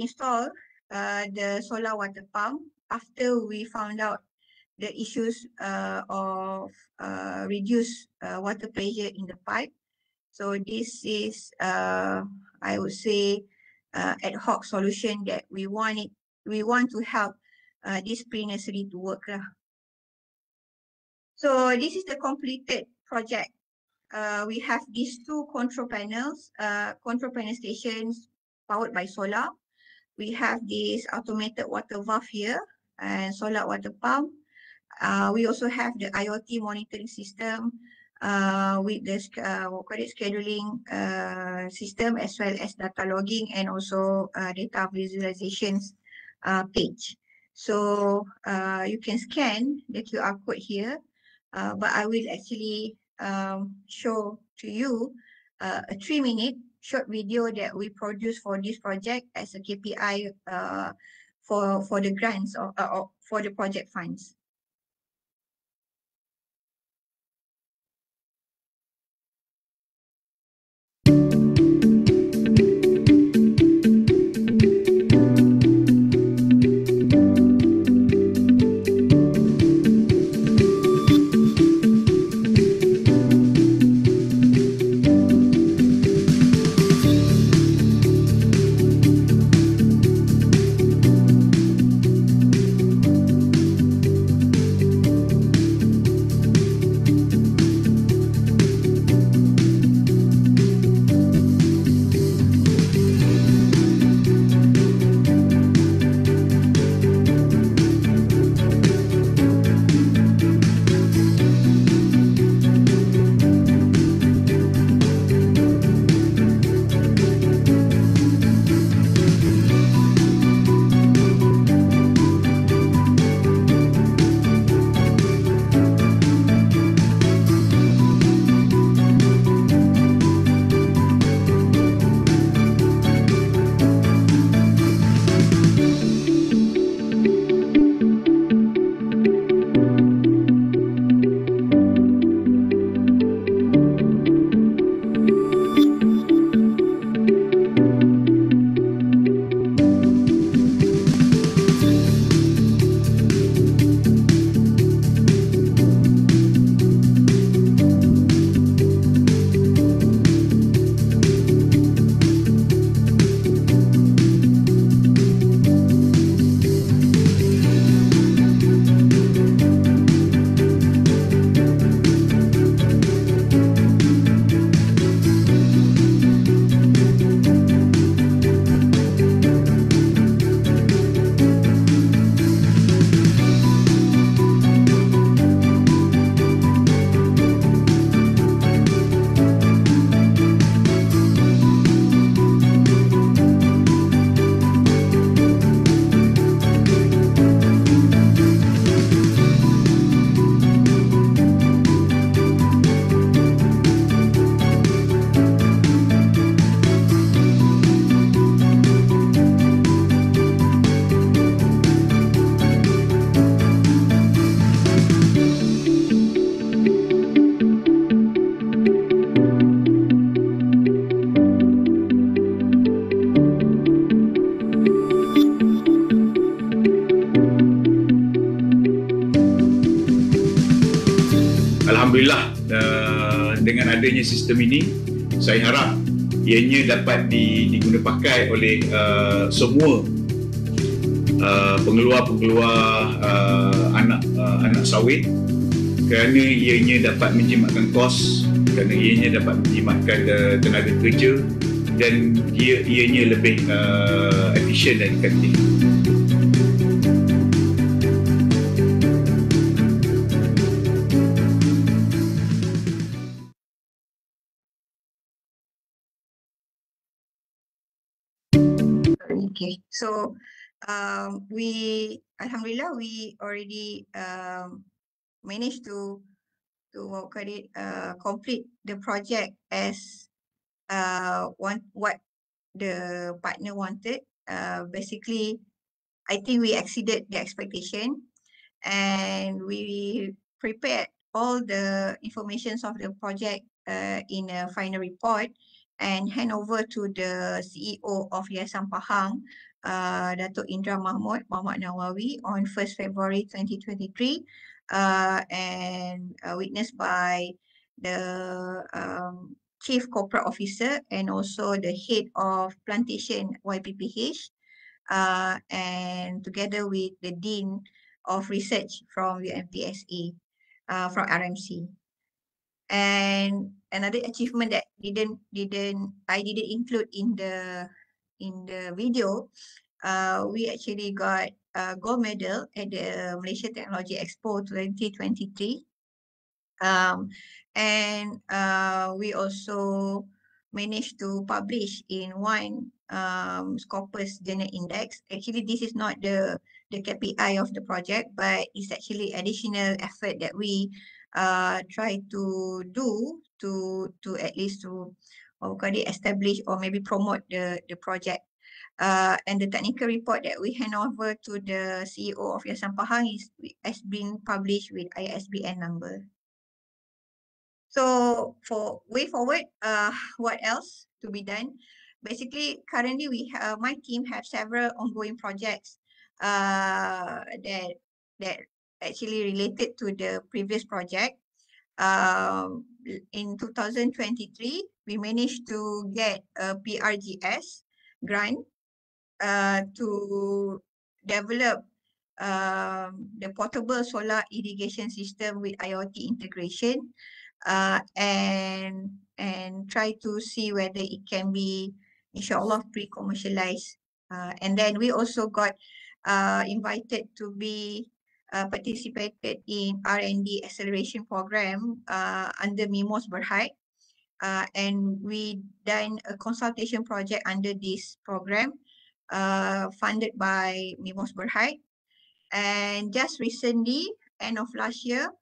installed the solar water pump after we found out the issues of reduced water pressure in the pipe. So this is, I would say, ad hoc solution that we want to help this pre-nursery to work. So this is the completed project. We have these 2 control panel stations powered by solar. We have this automated water valve here and solar water pump. We also have the IoT monitoring system with the scheduling system, as well as data logging and also data visualizations page. So you can scan the QR code here, but I will actually show to you a 3-minute short video that we produced for this project as a KPI for the grants or for the project funds. Alhamdulillah dengan adanya sistem ini, saya harap ianya dapat diguna pakai oleh semua pengeluar anak sawit, kerana ianya dapat menjimatkan kos, kerana ianya dapat menjimatkan tenaga kerja, dan ianya lebih efisien dan efektif. Okay, so Alhamdulillah we already managed to complete the project as what the partner wanted. Basically, I think we exceeded the expectation, and we prepared all the informations of the project in a final report and hand over to the CEO of Yayasan Pahang, Datuk Indra Mahmud Nawawi, on 1st February 2023, and witnessed by the Chief Corporate Officer and also the Head of Plantation YPPH, and together with the Dean of Research from UMPSA, from RMC. And another achievement that I didn't include in the video, we actually got a gold medal at the Malaysia Technology Expo 2023. And we also managed to publish in one Scopus Journal Index. Actually, this is not the KPI of the project, but it's actually additional effort that we try to do to at least to establish or maybe promote the project. And the technical report that we hand over to the CEO of Yayasan Pahang has been published with ISBN number. So for way forward, what else to be done? Basically, currently my team have several ongoing projects that actually related to the previous project. In 2023, we managed to get a PRGS grant to develop the portable solar irrigation system with IoT integration, and try to see whether it can be, inshallah, pre-commercialized. And then we also got invited to be participated in R&D acceleration program under Mimos Berhad, and we done a consultation project under this program funded by Mimos Berhad. And just recently, end of last year,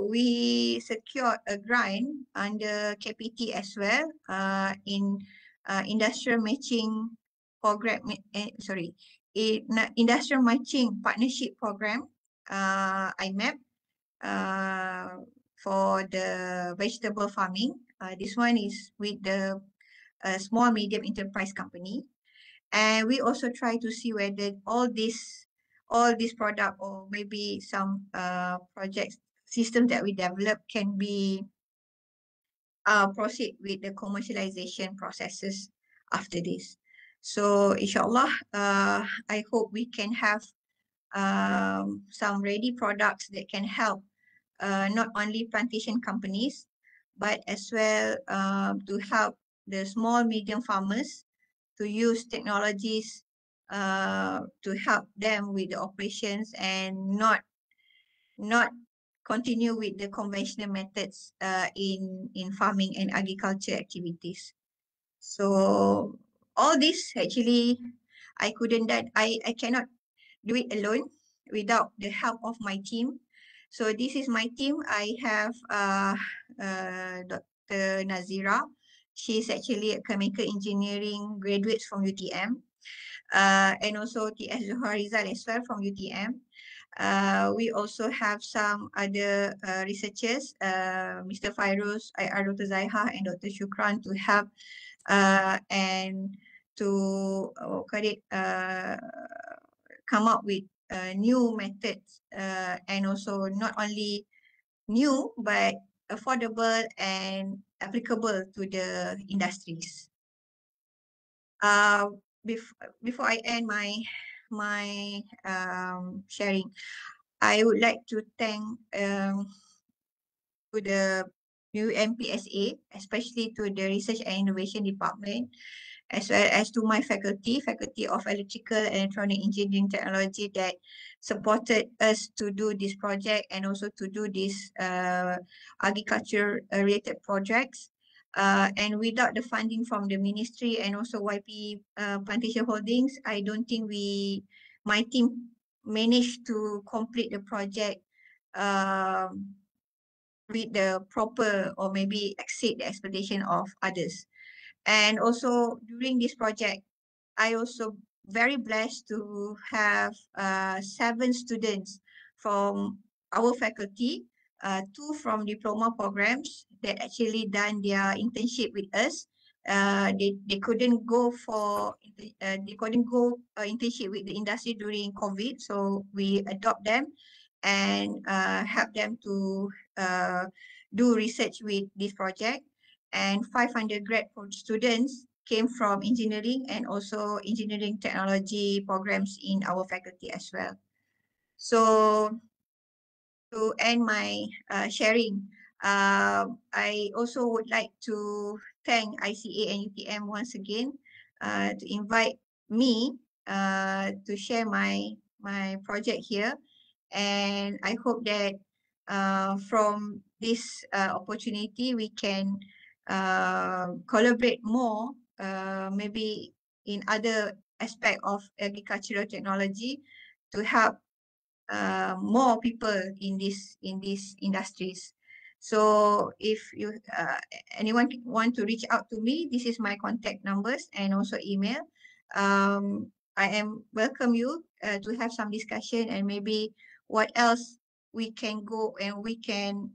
we secured a grant under KPT as well in industrial matching program, industrial matching partnership program, IMAP, for the vegetable farming. This one is with the small medium enterprise company, and we also try to see whether all this product or maybe some projects systems that we develop can be proceed with the commercialization processes after this. So inshallah, I hope we can have some ready products that can help not only plantation companies, but as well to help the small medium farmers to use technologies to help them with the operations and not continue with the conventional methods in farming and agriculture activities. So all this actually I cannot do it alone without the help of my team. So this is my team. I have Dr. Nazira. She's actually a chemical engineering graduate from UTM, and also TS Zoharizal as well from UTM. We also have some other researchers, Mr. Fairuz, IR Dr. Zaiha, and Dr. Shukran, to help and to come up with new methods, and also not only new but affordable and applicable to the industries. Before I end my sharing, I would like to thank to the new MPSA, especially to the Research and Innovation Department, as well as to my faculty of Electrical and Electronic Engineering Technology that supported us to do this project and also to do these agriculture related projects. And without the funding from the ministry and also YP Plantation Holdings, I don't think my team managed to complete the project with the proper or maybe exceed the expectation of others. And also during this project, I also very blessed to have 7 students from our faculty, 2 from diploma programs that actually done their internship with us. They couldn't go for internship with the industry during COVID, so we adopt them and help them to do research with this project. And 500 grad students came from engineering and also engineering technology programs in our faculty as well. So to end my sharing, I also would like to thank ICA and UTM once again to invite me to share my project here. And I hope that from this opportunity, we can collaborate more, maybe in other aspect of agricultural technology to help more people in these industries. So if you anyone want to reach out to me, this is my contact numbers and also email. I am welcome you to have some discussion and maybe what else we can go and we can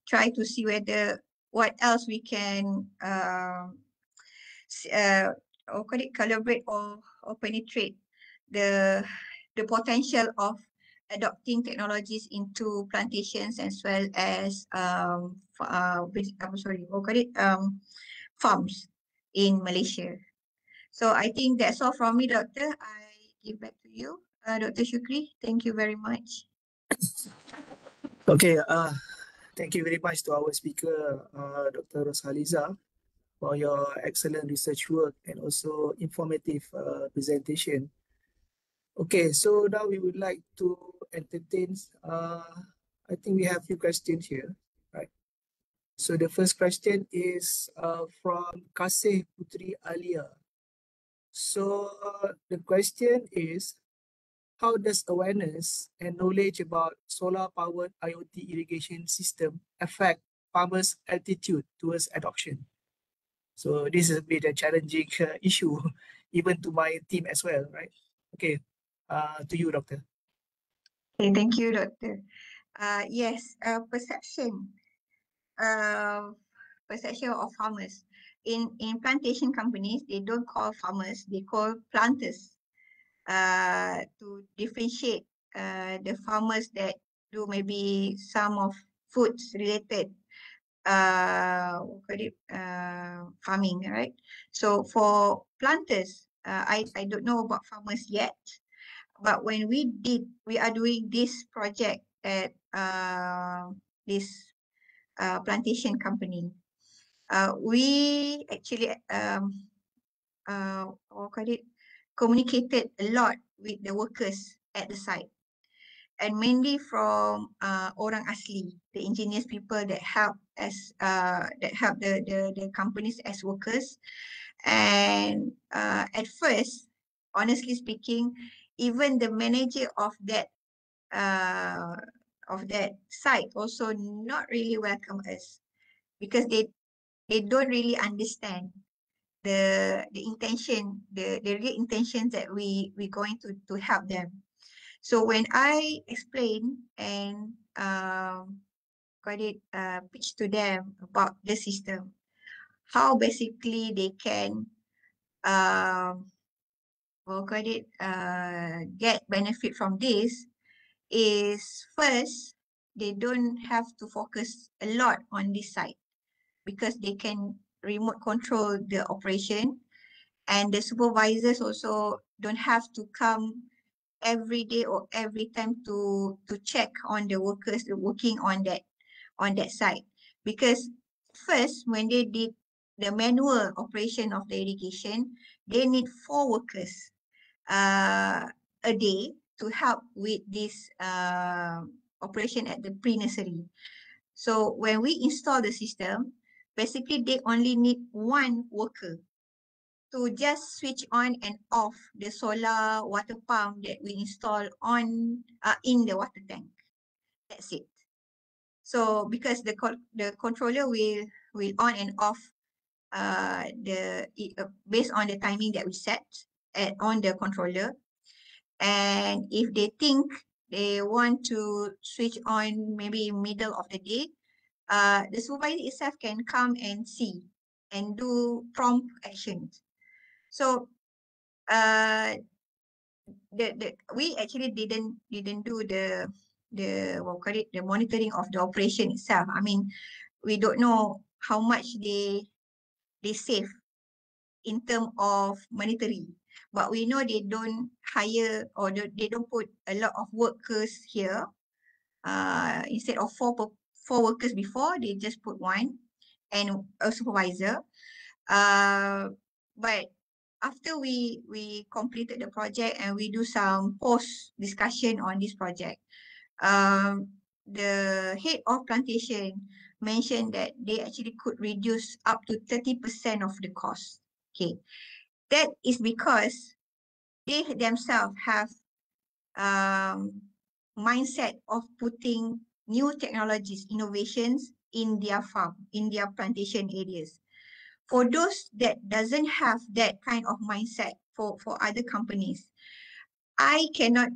try to see whether what else we can collaborate or penetrate the potential of adopting technologies into plantations as well as farms in Malaysia. So I think that's all from me, Doctor. I give back to you, Dr. Shukri. Thank you very much. Okay, thank you very much to our speaker, Dr. Roshaliza, for your excellent research work and also informative presentation. Okay, so now we would like to entertain, I think we have a few questions here, right? So the first question is from Kasih Putri Alia. So the question is, how does awareness and knowledge about solar-powered IoT irrigation system affect farmers' attitude towards adoption? So this is a bit a challenging issue, even to my team as well, right? Okay, to you, Doctor. Okay, thank you, Doctor. Yes, perception of farmers. In plantation companies, they don't call farmers, they call planters to differentiate the farmers that do maybe some of foods related farming, right? So for planters, I don't know about farmers yet, but when we are doing this project at this plantation company, we actually communicated a lot with the workers at the site, and mainly from orang asli, the indigenous people that help the companies as workers. And at first, honestly speaking, even the manager of that site also not really welcome us, because they don't really understand the intention, the real intentions that we going to help them. So when I explain and pitch to them about the system, how basically they can get benefit from this, is first, they don't have to focus a lot on this side because they can remote control the operation, and the supervisors also don't have to come every day or every time to check on the workers working on that site. Because first, when they did the manual operation of the irrigation, they need 4 workers a day to help with this operation at the pre-nursery. So when we install the system, basically they only need 1 worker to just switch on and off the solar water pump that we install on in the water tank. That's it. So because the controller will on and off based on the timing that we set on the controller, and if they think they want to switch on maybe middle of the day, the supervisor itself can come and see and do prompt actions. So we actually didn't do the what call it, the monitoring of the operation itself. I mean, we don't know how much they save in terms of monetary, but we know they don't hire or they don't put a lot of workers here. Instead of four workers before, they just put 1 and a supervisor. But after we completed the project and we do some post discussion on this project, the head of plantation mentioned that they actually could reduce up to 30% of the cost. Okay, that is because they themselves have mindset of putting new technologies, innovations in their farm, in their plantation areas. For those that doesn't have that kind of mindset for other companies, I cannot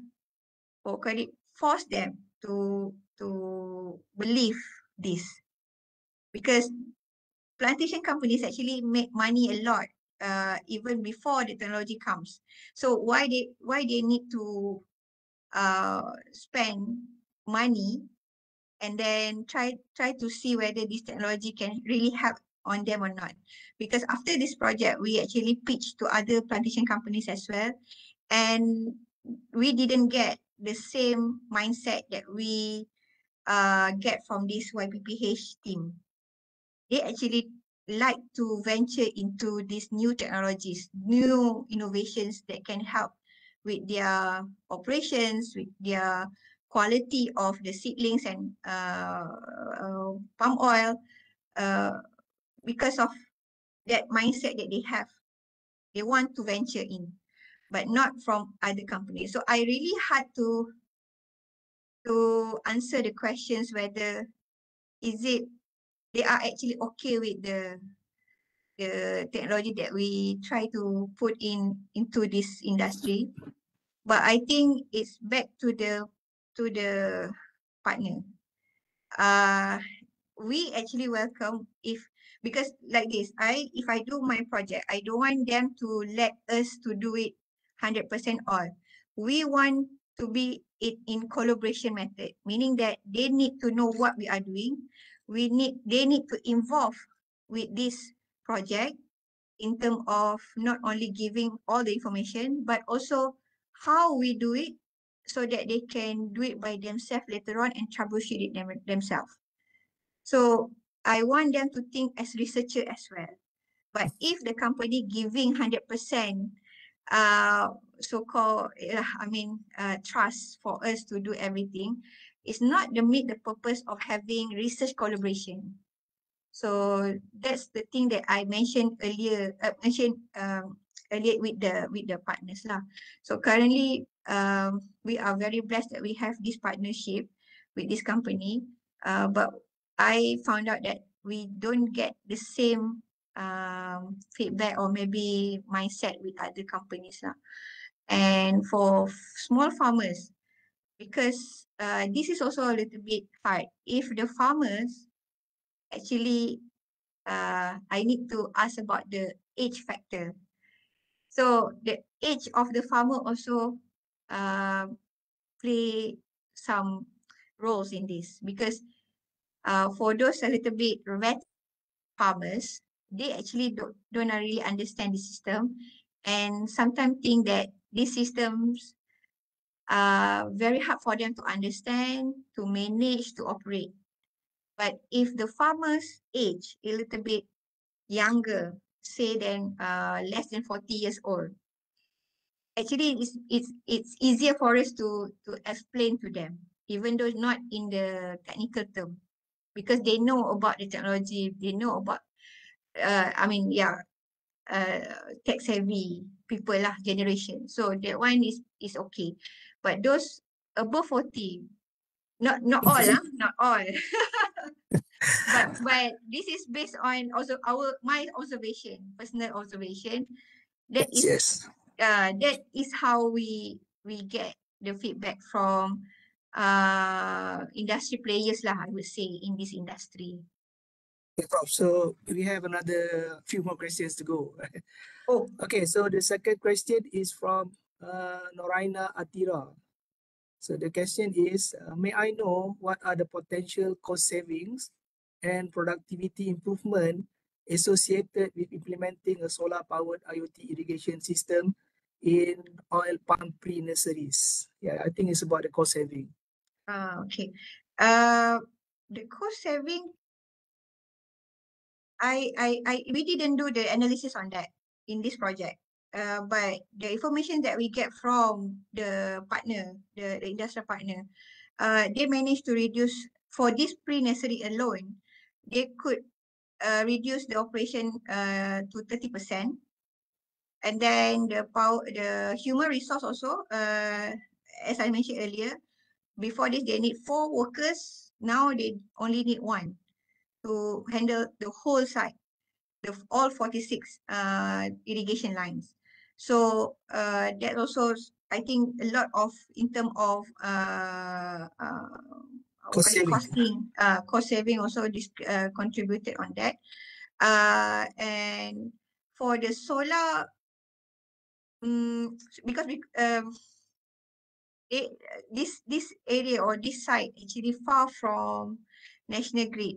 force them to believe this, because plantation companies actually make money a lot even before the technology comes. So why they need to spend money and then try to see whether this technology can really help on them or not? Because after this project, we actually pitched to other plantation companies as well, and we didn't get the same mindset that we get from this YPPH team. They actually like to venture into these new technologies, new innovations that can help with their operations, with their quality of the seedlings and palm oil, because of that mindset that they have. They want to venture in, but not from other companies. So I really had to answer the questions whether is it they are actually okay with the technology that we try to put into this industry. But I think it's back to the partner. We actually welcome because like this, if I do my project, I don't want them to let us to do it 100% all. We want to be it in collaboration method, meaning that they need to know what we are doing. They need to involve with this project in terms of not only giving all the information, but also how we do it so that they can do it by themselves later on and troubleshoot it themselves. So I want them to think as researcher as well. But if the company giving 100% so-called, trust for us to do everything, it's not to meet the purpose of having research collaboration. So that's the thing that I mentioned earlier. Earlier with the partners lah. So currently, we are very blessed that we have this partnership with this company. But I found out that we don't get the same feedback or maybe mindset with other companies lah. And for small farmers, because this is also a little bit hard. If the farmers actually, I need to ask about the age factor. So the age of the farmer also play some roles in this, because for those a little bit vet farmers, they actually don't really understand the system, and sometimes think that these systems are very hard for them to understand, to manage, to operate. But if the farmer's age a little bit younger, say than less than 40 years old, actually it's easier for us to explain to them, even though not in the technical term, because they know about the technology, they know about tech savvy people lah, generation. So that one is okay. But those above 40, not all lah, not all. But this is based on also my observation, personal observation. That is that is how we get the feedback from industry players lah, I would say, in this industry. Okay, Prof. So we have another few more questions to go. Oh, Okay, so the second question is from Noraina Atira. So the question is, may I know what are the potential cost savings and productivity improvement associated with implementing a solar-powered IoT irrigation system in oil palm pre-nurseries? Yeah, I think it's about the cost saving. okay. The cost saving, we didn't do the analysis on that in this project. But the information that we get from the partner, the industrial partner, they managed to reduce, for this pre-nursery alone, they could reduce the operation to 30%. And then the human resource also, as I mentioned earlier, before this they need 4 workers, now they only need 1 to handle the whole site, all 46 irrigation lines. So that also, I think, a lot of, in terms of cost saving also contributed on that. And for the solar, because this area or this site actually far from national grid.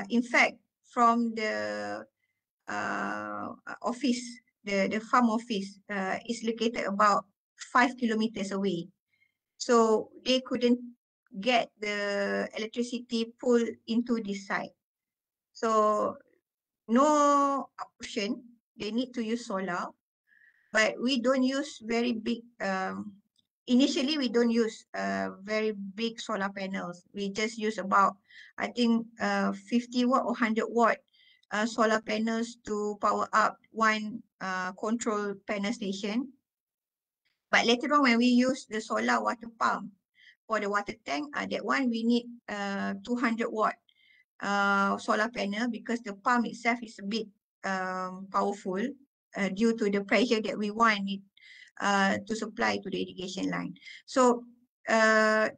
In fact, from the office, the farm office is located about 5 kilometers away. So they couldn't get the electricity pulled into this site. So no option, they need to use solar, but we don't use very big, initially we don't use very big solar panels. We just use about, I think 50 watt or 100 watt solar panels to power up 1 control panel station. But later on, when we use the solar water pump for the water tank, that one we need 200 watt solar panel, because the pump itself is a bit powerful due to the pressure that we want it to supply to the irrigation line. So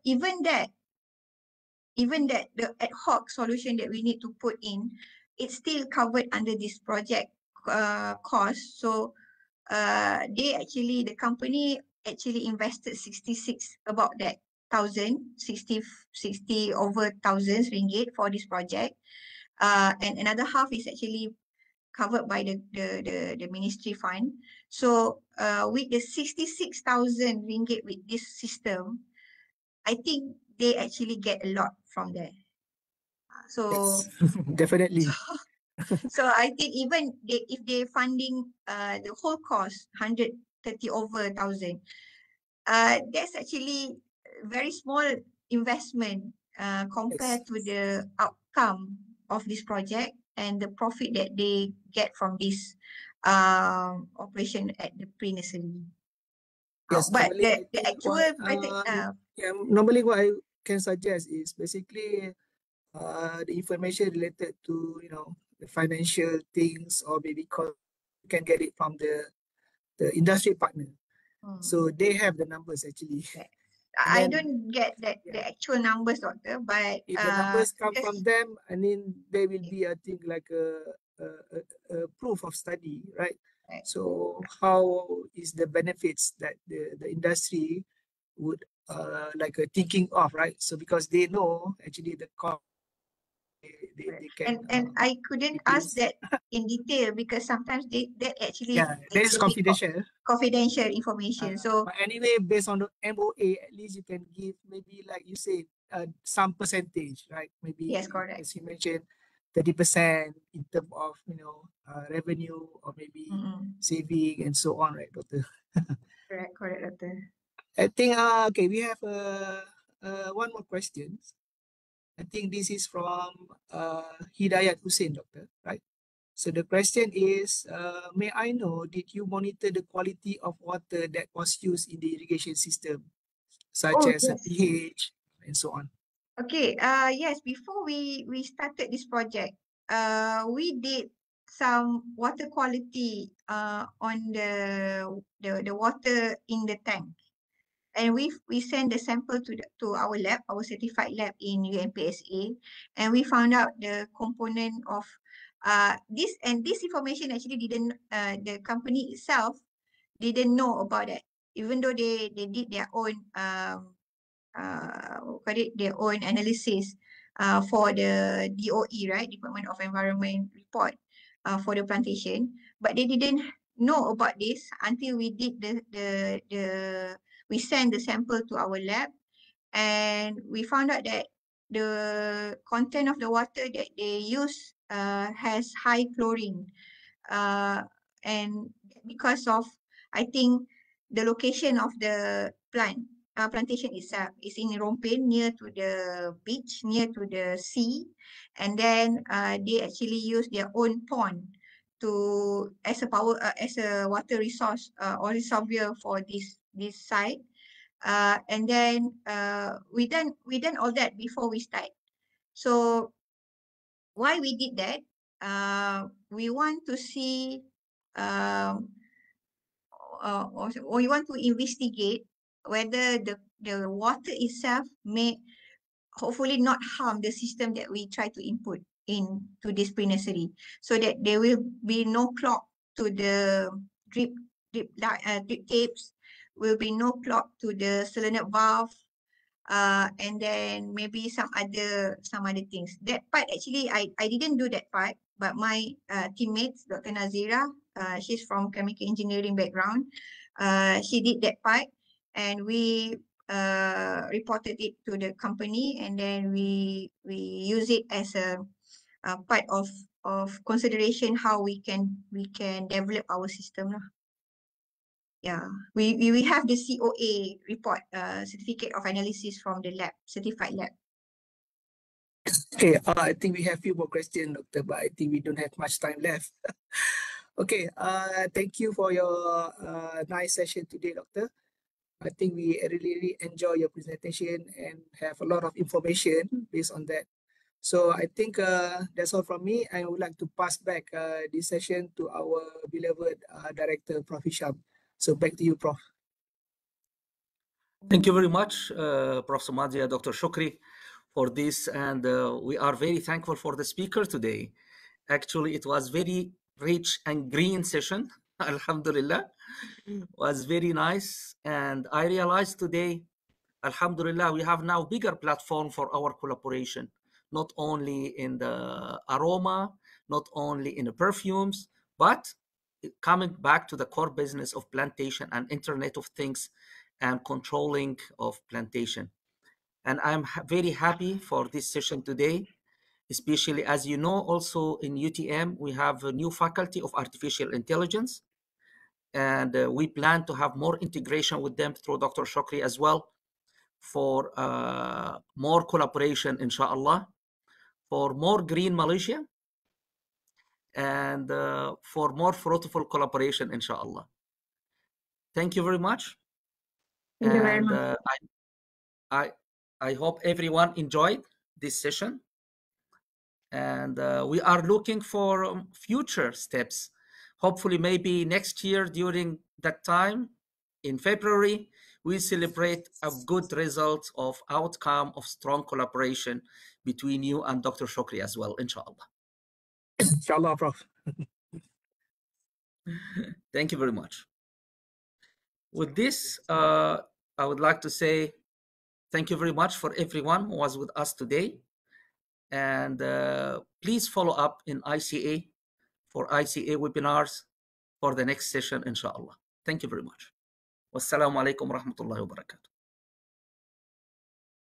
even that the ad hoc solution that we need to put in, it's still covered under this project cost. So the company actually invested 66 about that 60 over thousands ringgit for this project, and another half is actually covered by the ministry fund. So with the 66,000 ringgit with this system, I think they actually get a lot from there. So yes, definitely. So I think even if they're funding the whole cost 130 over 1,000, that's actually very small investment compared to the outcome of this project and the profit that they get from this operation at the pre-nursery. Yes, But normally the actual normally what I can suggest is basically the information related to the financial things, or maybe you can get it from the industry partner. So they have the numbers actually. I don't get that the actual numbers, doctor, but if the numbers come from them, I mean there will be, I think, like a proof of study, right? So how is the benefits that the industry would like thinking of, right? So because they know actually the cost they can And I couldn't ask reduce. that in detail because sometimes that actually Yeah, that is it's a bit confidential. confidential information. So But anyway, based on the MOA, at least you can give maybe like you said, some percentage, right? Maybe yes, correct. as you mentioned, 30% in terms of revenue or maybe saving and so on, right, Doctor? Correct, Doctor. I think okay, we have one more question. I think this is from Hidayat Hussein, Doctor, right? So the question is, may I know, did you monitor the quality of water that was used in the irrigation system, such Oh, as a yes. pH and so on? Okay, yes, before we started this project, we did some water quality on the water in the tank. And we sent the sample to our lab, our certified lab in UMPSA, and we found out the component of this information actually didn't the company itself didn't know about it, even though they did their own their own analysis for the DOE, right, Department of Environment report for the plantation, but they didn't know about this until we did we sent the sample to our lab, and we found out that the content of the water that they use has high chlorine, and because of, I think, the location of the plantation itself is in Rompin, near to the beach, near to the sea, and then they actually use their own pond to as a water resource or reservoir for this site, and then we done all that before we start. So why we did that? We want to see or we want to investigate whether the water itself may hopefully not harm the system that we try to input into this pre-nursery, so that there will be no clog to the drip tapes, will be no clog to the solenoid valve, and then maybe some other things. That part actually I didn't do that part, but my teammates, Dr. Nazira, she's from chemical engineering background, she did that part, and we reported it to the company, and then we use it as a part of consideration how we can develop our system lah. Yeah, we have the COA report, certificate of analysis from the lab, certified lab. Okay, I think we have a few more questions, Doctor, but I think we don't have much time left. Okay, thank you for your nice session today, Doctor. I think we really enjoy your presentation and have a lot of information based on that. So I think that's all from me. I would like to pass back this session to our beloved Director, Prof. Hisham. So back to you, Prof. Thank you very much, Prof. Samadia, Dr. Shukri, for this. And we are very thankful for the speaker today. Actually, it was very rich and green session. Alhamdulillah. Was very nice. And I realized today, Alhamdulillah, we have now bigger platform for our collaboration, not only in the aroma, not only in the perfumes, but coming back to the core business of plantation and Internet of Things and controlling of plantation. And I'm very happy for this session today, especially as you know, also in UTM, we have a new faculty of artificial intelligence. And we plan to have more integration with them through Dr. Shukri as well, for more collaboration, inshallah, for more green Malaysia, and for more fruitful collaboration, inshallah. Thank you very much. Thank you very much. I hope everyone enjoyed this session, and we are looking for future steps. Hopefully, maybe next year during that time, in February, we celebrate a good result of outcome of strong collaboration between you and Dr. Shukri as well, inshallah. Inshallah, Prof. Thank you very much. With this, I would like to say thank you very much for everyone who was with us today. And please follow up in ICA for ICA webinars for the next session, inshallah. Thank you very much. Wassalamu alaikum wa rahmatullahi wa barakatuh.